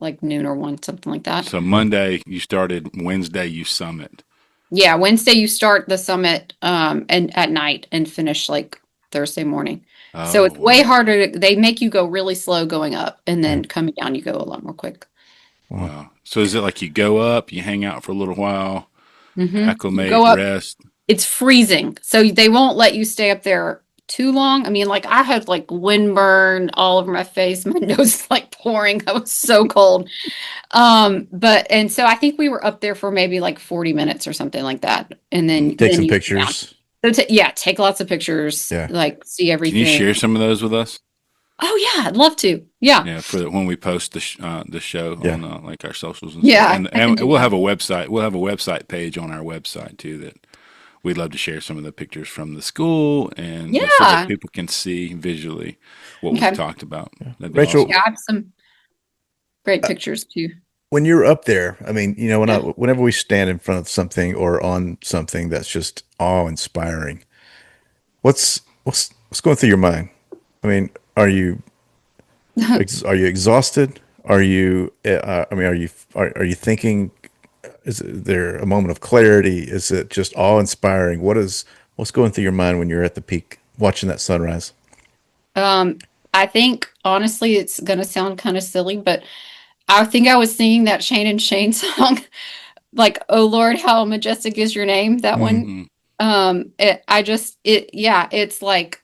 [SPEAKER 2] like noon or 1, something like that.
[SPEAKER 1] So Monday you started, Wednesday you summit.
[SPEAKER 2] Yeah, Wednesday you start the summit and at night and finish like Thursday morning. So
[SPEAKER 1] Oh
[SPEAKER 2] it's way
[SPEAKER 1] wow,
[SPEAKER 2] harder they make you go really slow going up and
[SPEAKER 3] Yeah.
[SPEAKER 2] then coming down you go a lot more quick.
[SPEAKER 3] Wow.
[SPEAKER 1] wow. So is it like you go up, you hang out for a little while,
[SPEAKER 2] You
[SPEAKER 1] acclimate,
[SPEAKER 2] go up,
[SPEAKER 1] rest?
[SPEAKER 2] it's freezing. So they won't let you stay up there too long. I mean, like I had like windburn all over my face. My nose is like pouring. I was so cold. And so I think we were up there for maybe like 40 minutes or something like that. And then
[SPEAKER 3] Take some
[SPEAKER 2] you come down.
[SPEAKER 3] pictures.
[SPEAKER 2] So yeah, take lots of pictures,
[SPEAKER 3] Yeah.
[SPEAKER 2] like see
[SPEAKER 1] Can you
[SPEAKER 2] everything.
[SPEAKER 1] share some of those with us?
[SPEAKER 2] Oh yeah, I'd love to. Yeah.
[SPEAKER 1] Yeah, for when we post the show
[SPEAKER 3] Yeah.
[SPEAKER 1] on like our socials and stuff,
[SPEAKER 2] Yeah, I can
[SPEAKER 1] and
[SPEAKER 2] do
[SPEAKER 1] we'll
[SPEAKER 2] that.
[SPEAKER 1] have a website. We'll have a website page on our website too that we'd love to share some of the pictures from the school and so that
[SPEAKER 2] Yeah.
[SPEAKER 1] people can see visually what we've
[SPEAKER 2] Okay.
[SPEAKER 1] talked about. That'd be
[SPEAKER 3] Rachel,
[SPEAKER 1] awesome.
[SPEAKER 2] Yeah, I have some great pictures too.
[SPEAKER 3] when you're up there, I mean,
[SPEAKER 2] Yeah.
[SPEAKER 3] whenever we stand in front of something or on something that's just awe-inspiring, what's going through your mind? I mean, are you exhausted? Are you I mean, are you thinking, is there a moment of clarity? Is it just awe-inspiring? What's going through your mind when you're at the peak watching that sunrise?
[SPEAKER 2] Um, I think honestly, it's gonna sound kind of silly, but I think I was singing that Shane and Shane song, like "Oh Lord, how majestic is your name." That
[SPEAKER 3] Mm,
[SPEAKER 2] one.
[SPEAKER 1] Mm,
[SPEAKER 2] Yeah, it's like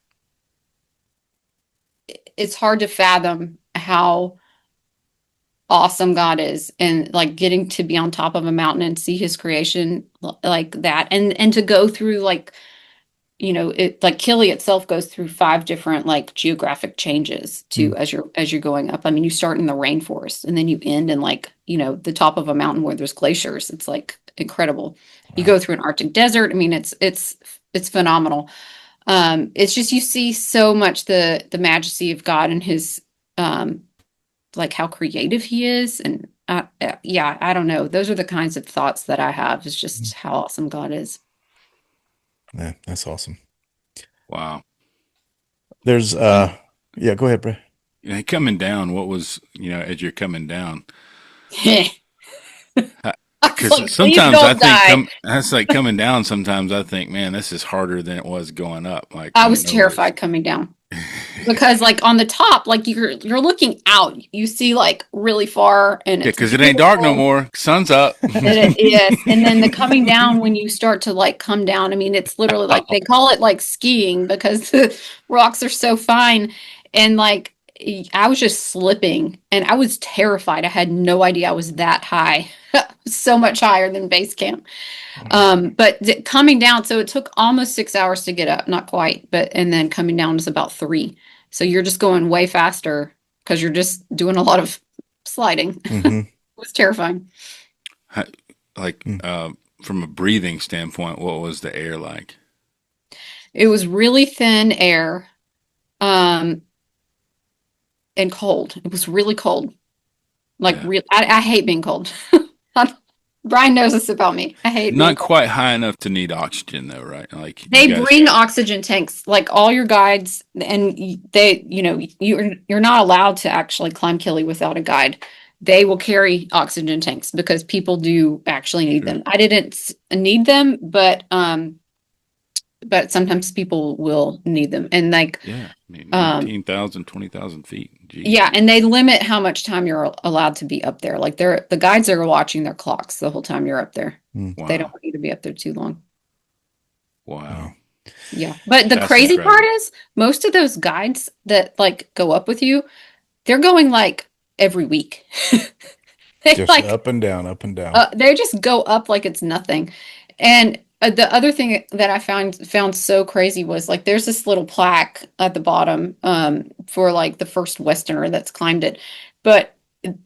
[SPEAKER 2] it's hard to fathom how awesome God is, and like getting to be on top of a mountain and see His creation like that, and to go through like it like Kili itself goes through five different like geographic changes
[SPEAKER 3] mm,
[SPEAKER 2] too as you're going up. I mean, you start in the rainforest and then you end in like, the top of a mountain where there's glaciers. It's like incredible. You
[SPEAKER 3] wow.
[SPEAKER 2] go through an Arctic desert. I mean, it's phenomenal. It's just you see so much the majesty of God and his um like how creative he is and yeah, I don't know. Those are the kinds of thoughts that I have is
[SPEAKER 3] Mm.
[SPEAKER 2] just how awesome God is.
[SPEAKER 3] Yeah, that's awesome.
[SPEAKER 1] wow.
[SPEAKER 3] There's
[SPEAKER 1] Um,
[SPEAKER 3] yeah, go ahead, Bray.
[SPEAKER 1] coming down, what was as you're coming down?
[SPEAKER 2] I was
[SPEAKER 1] Because
[SPEAKER 2] like, please
[SPEAKER 1] sometimes I
[SPEAKER 2] don't
[SPEAKER 1] think
[SPEAKER 2] die.
[SPEAKER 1] that's like coming down. Sometimes I think, man, this is harder than it was going up. Like
[SPEAKER 2] I
[SPEAKER 1] I
[SPEAKER 2] was
[SPEAKER 1] know it's
[SPEAKER 2] terrified coming down because like on the top, like you're looking out, you see like really far and
[SPEAKER 1] yeah,
[SPEAKER 2] it's
[SPEAKER 1] because it ain't dark no
[SPEAKER 2] beautiful.
[SPEAKER 1] more. Sun's up.
[SPEAKER 2] And it is. And then the coming down when you start to like come down, I mean, it's literally like they call it like skiing because the rocks are so fine. And like I was just slipping and I was terrified. I had no idea I was that high, so much higher than base camp.
[SPEAKER 3] Wow.
[SPEAKER 2] But coming down, so it took almost 6 hours to get up, not quite, but and then coming down is about three. So you're just going way faster because you're just doing a lot of sliding.
[SPEAKER 3] Mm-hmm.
[SPEAKER 2] It was terrifying.
[SPEAKER 1] like
[SPEAKER 3] Mm.
[SPEAKER 1] from a breathing standpoint, what was the air like?
[SPEAKER 2] It was really thin air, um, and cold. It was really cold. Like
[SPEAKER 1] Yeah,
[SPEAKER 2] real, I hate being cold. Brian knows this about me. I hate being
[SPEAKER 1] not
[SPEAKER 2] cold.
[SPEAKER 1] quite high enough to need oxygen though, right? Like you
[SPEAKER 2] They
[SPEAKER 1] guys.
[SPEAKER 2] bring oxygen tanks, like all your guides, and you're not allowed to actually climb Kili without a guide. They will carry oxygen tanks because people do actually need
[SPEAKER 1] Sure.
[SPEAKER 2] them. I didn't need them, but sometimes people will need them. And like
[SPEAKER 1] Yeah, I mean,
[SPEAKER 2] um
[SPEAKER 1] 19,000, 20,000 feet. Jeez.
[SPEAKER 2] yeah, and they limit how much time you're allowed to be up there. Like the guides are watching their clocks the whole time you're up there.
[SPEAKER 3] Mm.
[SPEAKER 2] They don't
[SPEAKER 1] Wow.
[SPEAKER 2] want you to be up there too long.
[SPEAKER 3] Wow.
[SPEAKER 1] Wow.
[SPEAKER 2] Yeah. But the
[SPEAKER 1] That's
[SPEAKER 2] crazy part
[SPEAKER 1] incredible.
[SPEAKER 2] is most of those guides that like go up with you, they're going like every week. They
[SPEAKER 3] Just
[SPEAKER 2] like
[SPEAKER 3] up and down, up and down.
[SPEAKER 2] they just go up like it's nothing. And the other thing that I found so crazy was like there's this little plaque at the bottom for like the first Westerner that's climbed it. But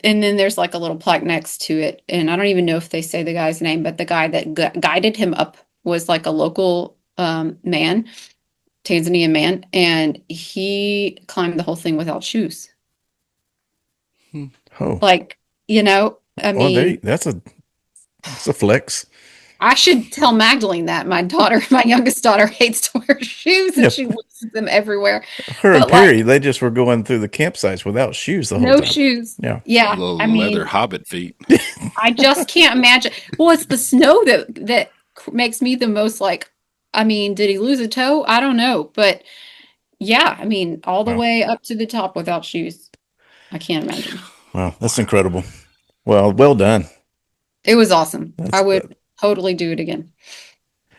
[SPEAKER 2] and then there's like a little plaque next to it and I don't even know if they say the guy's name, but the guy that guided him up was like a local man, Tanzanian man, and he climbed the whole thing without shoes.
[SPEAKER 1] Hmm.
[SPEAKER 3] Oh,
[SPEAKER 2] Like, I
[SPEAKER 3] well,
[SPEAKER 2] mean,
[SPEAKER 3] that's a flex.
[SPEAKER 2] I should tell Magdalene that my daughter, my youngest daughter, hates to wear shoes and
[SPEAKER 3] Yeah,
[SPEAKER 2] she loses them everywhere.
[SPEAKER 3] her and
[SPEAKER 2] But like,
[SPEAKER 3] Perry, they just were going through the campsites without shoes the whole
[SPEAKER 2] no
[SPEAKER 3] time.
[SPEAKER 2] shoes.
[SPEAKER 3] Yeah.
[SPEAKER 2] Yeah,
[SPEAKER 1] Little
[SPEAKER 2] I
[SPEAKER 1] leather
[SPEAKER 2] mean,
[SPEAKER 1] hobbit feet.
[SPEAKER 2] I just can't imagine. Well, it's the snow that makes me the most like. I mean, did he lose a toe? I don't know, but yeah, I mean, all the
[SPEAKER 3] Wow.
[SPEAKER 2] way up to the top without shoes. I can't imagine.
[SPEAKER 3] Wow. That's
[SPEAKER 1] Wow.
[SPEAKER 3] incredible. Well done.
[SPEAKER 2] It was awesome. I
[SPEAKER 3] That's
[SPEAKER 2] would totally do it again.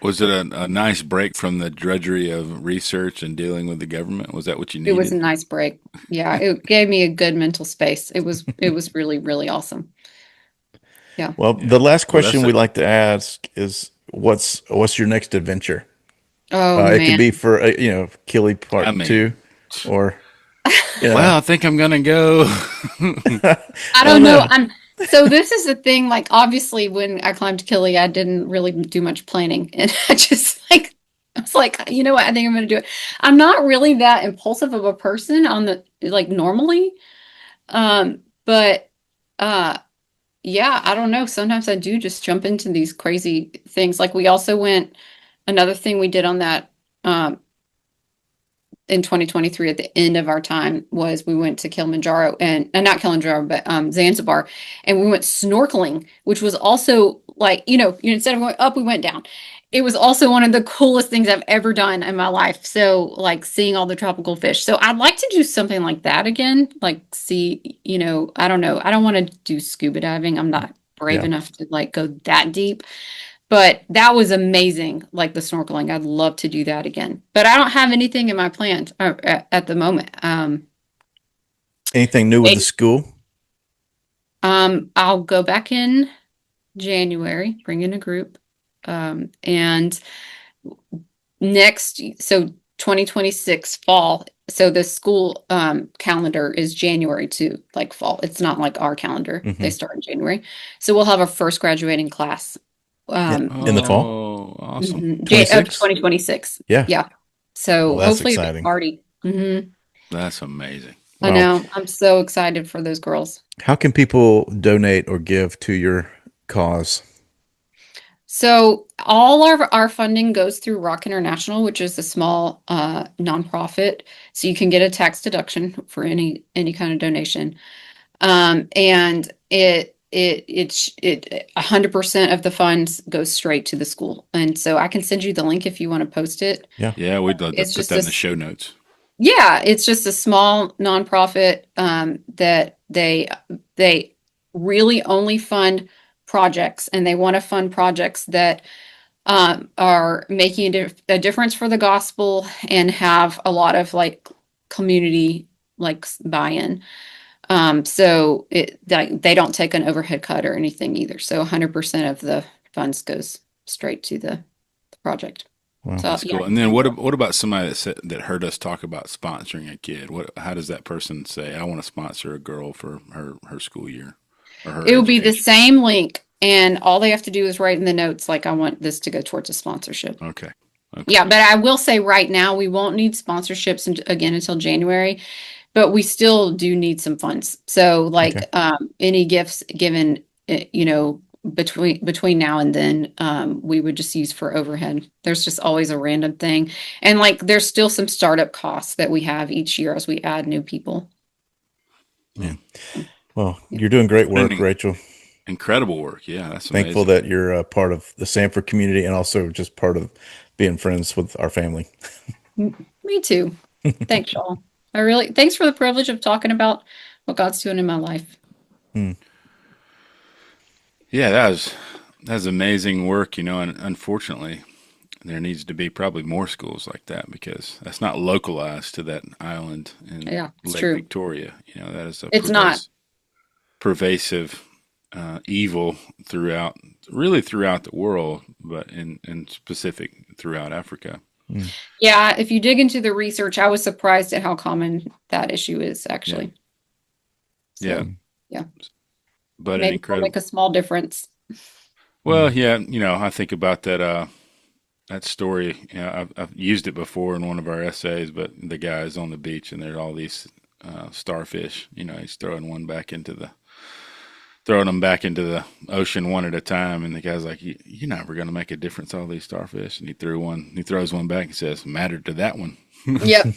[SPEAKER 1] Was it a nice break from the drudgery of research and dealing with the government? Was that what you
[SPEAKER 2] It was a
[SPEAKER 1] needed?
[SPEAKER 2] nice break. Yeah, it gave me a good mental space. It was really, really awesome. Yeah.
[SPEAKER 3] well.
[SPEAKER 1] Yeah.
[SPEAKER 3] The last
[SPEAKER 1] Well,
[SPEAKER 3] question we like to ask is, what's your next adventure?
[SPEAKER 2] Oh
[SPEAKER 3] It could
[SPEAKER 2] man.
[SPEAKER 3] be for Killy
[SPEAKER 1] I
[SPEAKER 3] Part
[SPEAKER 1] mean,
[SPEAKER 3] Two, or
[SPEAKER 1] well, I think I'm gonna go.
[SPEAKER 2] I
[SPEAKER 3] I don't
[SPEAKER 2] don't know.
[SPEAKER 3] know.
[SPEAKER 2] So this is the thing, like obviously when I climbed Kili, I didn't really do much planning. And I just like I was like, you know what, I think I'm gonna do it. I'm not really that impulsive of a person on the like normally. But uh yeah, I don't know. Sometimes I do just jump into these crazy things. Like we also went another thing we did on that um in 2023 at the end of our time was we went to Kilimanjaro and not Kilimanjaro, but Zanzibar, and we went snorkeling, which was also like, instead of going up, we went down. It was also one of the coolest things I've ever done in my life. So like seeing all the tropical fish. So I'd like to do something like that again. Like see, I don't know. I don't want to do scuba diving. I'm not brave
[SPEAKER 3] Yeah.
[SPEAKER 2] enough to like go that deep. But that was amazing, like the snorkeling. I'd love to do that again. But I don't have anything in my plans at the moment.
[SPEAKER 3] Anything new with the school?
[SPEAKER 2] I'll go back in January, bring in a group. And so 2026 fall. So the school calendar is January to like fall. It's not like our calendar. They
[SPEAKER 3] Hmm.
[SPEAKER 2] start in January. So we'll have our first graduating class.
[SPEAKER 3] Yeah,
[SPEAKER 2] Um,
[SPEAKER 3] in the fall,
[SPEAKER 1] Oh, awesome.
[SPEAKER 2] Mhm. Of
[SPEAKER 3] 26.
[SPEAKER 2] 2026.
[SPEAKER 3] Yeah.
[SPEAKER 2] Yeah.
[SPEAKER 3] Well,
[SPEAKER 2] So
[SPEAKER 3] that's
[SPEAKER 2] hopefully a big
[SPEAKER 3] exciting.
[SPEAKER 2] party.
[SPEAKER 1] That's amazing.
[SPEAKER 2] I
[SPEAKER 3] Well,
[SPEAKER 2] know. I'm so excited for those girls.
[SPEAKER 3] how can people donate or give to your cause?
[SPEAKER 2] So all our funding goes through Rock International, which is a small nonprofit. So you can get a tax deduction for any kind of donation. And it 100% of the funds goes straight to the school. And so I can send you the link if you want to post it.
[SPEAKER 3] Yeah.
[SPEAKER 1] Yeah, we'd love to
[SPEAKER 2] It's
[SPEAKER 1] put
[SPEAKER 2] just
[SPEAKER 1] that
[SPEAKER 2] a
[SPEAKER 1] in the show notes.
[SPEAKER 2] Yeah, it's just a small nonprofit that they really only fund projects, and they want to fund projects that are making a difference for the gospel and have a lot of like community like buy-in. So they don't take an overhead cut or anything either. So 100% of the funds goes straight to the project.
[SPEAKER 3] Well,
[SPEAKER 2] So
[SPEAKER 1] That's
[SPEAKER 2] yeah, I
[SPEAKER 1] cool.
[SPEAKER 2] can
[SPEAKER 1] And then
[SPEAKER 2] send you that.
[SPEAKER 1] what about somebody that heard us talk about sponsoring a kid? How does that person say, I want to sponsor a girl for her school year or her
[SPEAKER 2] It will be the
[SPEAKER 1] education?
[SPEAKER 2] same link, and all they have to do is write in the notes, like, I want this to go towards a sponsorship.
[SPEAKER 1] Okay. Okay.
[SPEAKER 2] Yeah, but I will say right now, we won't need sponsorships again until January, but we still do need some funds. So, like,
[SPEAKER 3] okay.
[SPEAKER 2] any gifts given, between now and then, we would just use for overhead. There's just always a random thing, and like, there's still some startup costs that we have each year as we add new people.
[SPEAKER 3] Yeah.
[SPEAKER 2] So,
[SPEAKER 3] Well,
[SPEAKER 2] yeah.
[SPEAKER 3] you're doing great
[SPEAKER 1] What
[SPEAKER 3] work,
[SPEAKER 1] an
[SPEAKER 3] Rachel.
[SPEAKER 1] incredible work. Yeah, that's
[SPEAKER 3] Thankful
[SPEAKER 1] amazing.
[SPEAKER 3] that you're a part of the Samford community and also just part of being friends with our family.
[SPEAKER 2] Me too. Thanks, y'all. Thanks for the privilege of talking about what God's doing in my life.
[SPEAKER 3] Hmm.
[SPEAKER 1] Yeah, that's amazing work, and unfortunately there needs to be probably more schools like that because that's not localized to that island in
[SPEAKER 2] Yeah, it's
[SPEAKER 1] Lake
[SPEAKER 2] true.
[SPEAKER 1] Victoria. That is a
[SPEAKER 2] It's not.
[SPEAKER 1] pervasive evil really throughout the world, but in specific throughout Africa.
[SPEAKER 3] Hmm.
[SPEAKER 2] Yeah, if you dig into the research, I was surprised at how common that issue is
[SPEAKER 1] Yeah,
[SPEAKER 2] actually.
[SPEAKER 1] yeah,
[SPEAKER 2] So, yeah,
[SPEAKER 1] but an
[SPEAKER 2] maybe we'll
[SPEAKER 1] incredible.
[SPEAKER 2] make a small difference.
[SPEAKER 1] Well, yeah, I think about that story. I've used it before in one of our essays, but the guy's on the beach and there's all these starfish. He's throwing them back into the ocean one at a time, and the guy's like, "You're never going to make a difference, all these starfish." And he throws one back and says, "Mattered to that one."
[SPEAKER 2] Yep.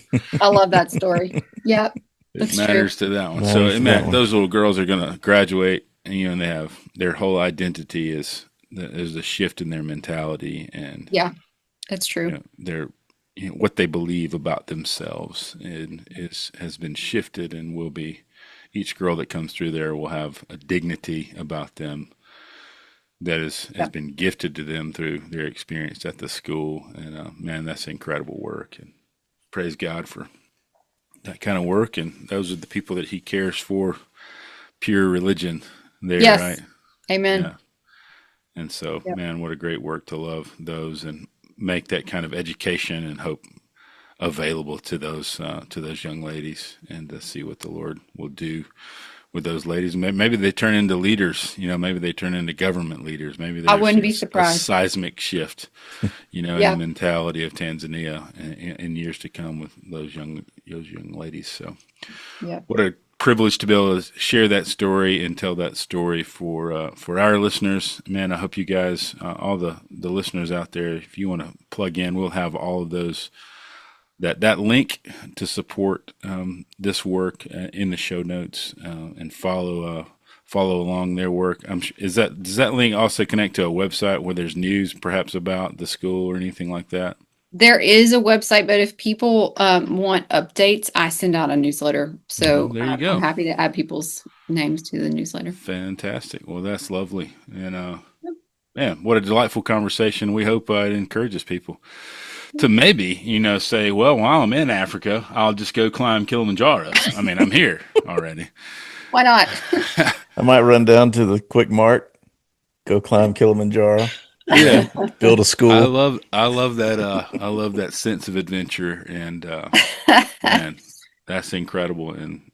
[SPEAKER 2] I love that story. Yep.
[SPEAKER 1] It
[SPEAKER 2] That's true.
[SPEAKER 1] matters to that one. So
[SPEAKER 3] Matters to that one.
[SPEAKER 1] those little girls are going to graduate, and they have their whole identity is a shift in their mentality, and
[SPEAKER 2] Yeah, that's true.
[SPEAKER 1] their what they believe about themselves and has been shifted and will be. Each girl that comes through there will have a dignity about them that has
[SPEAKER 2] Yeah.
[SPEAKER 1] been gifted to them through their experience at the school. And man, that's incredible work. And praise God for that kind of work. And those are the people that He cares for. Pure religion, there,
[SPEAKER 2] Yes.
[SPEAKER 1] right?
[SPEAKER 2] Amen.
[SPEAKER 1] Yeah. And so,
[SPEAKER 2] Yep.
[SPEAKER 1] man, what a great work to love those. And make that kind of education and hope available to those young ladies, and to see what the Lord will do with those ladies. Maybe they turn into leaders, maybe they turn into government leaders. Maybe
[SPEAKER 2] I wouldn't be
[SPEAKER 1] there's a
[SPEAKER 2] surprised.
[SPEAKER 1] seismic shift, in the mentality of Tanzania in years to come with those young ladies. So what a privilege to be able to share that story and tell that story for our listeners. Man, I hope you guys, all the listeners out there, if you want to plug in, we'll have all of those, that link to support this work in the show notes, and follow along their work. Does that link also connect to a website where there's news perhaps about the school or anything like that?
[SPEAKER 2] There is a website, but if people want updates, I send out a newsletter. So
[SPEAKER 1] there you go.
[SPEAKER 2] I'm happy to add people's names to the newsletter.
[SPEAKER 1] Fantastic. Well, that's lovely. And man, what a delightful conversation. We hope it encourages people to maybe, say, well, while I'm in Africa, I'll just go climb Kilimanjaro. I mean, I'm here already.
[SPEAKER 2] Why not?
[SPEAKER 3] I might run down to the Quick Mart, go climb Kilimanjaro.
[SPEAKER 1] Yeah,
[SPEAKER 3] build a school.
[SPEAKER 1] I love that. I love that sense of adventure, and man, that's incredible. And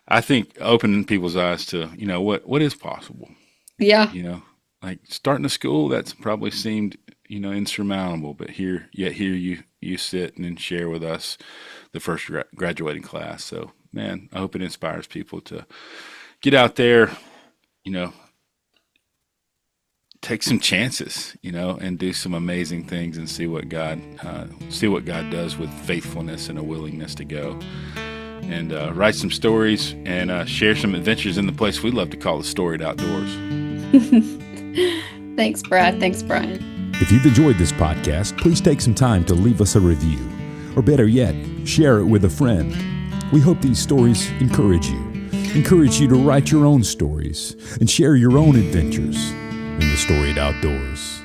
[SPEAKER 1] I think opening people's eyes to what is possible.
[SPEAKER 2] Yeah.
[SPEAKER 1] Like starting a school, that's probably seemed insurmountable, but here you sit and share with us the first graduating class. So man, I hope it inspires people to get out there, take some chances, and do some amazing things, and see what God does with faithfulness and a willingness to go, and write some stories and share some adventures in the place we love to call the Storied Outdoors.
[SPEAKER 2] Thanks, Brad. Thanks, Brian.
[SPEAKER 4] If you've enjoyed this podcast, please take some time to leave us a review, or better yet, share it with a friend. We hope these stories encourage you to write your own stories and share your own adventures in the Storied Outdoors.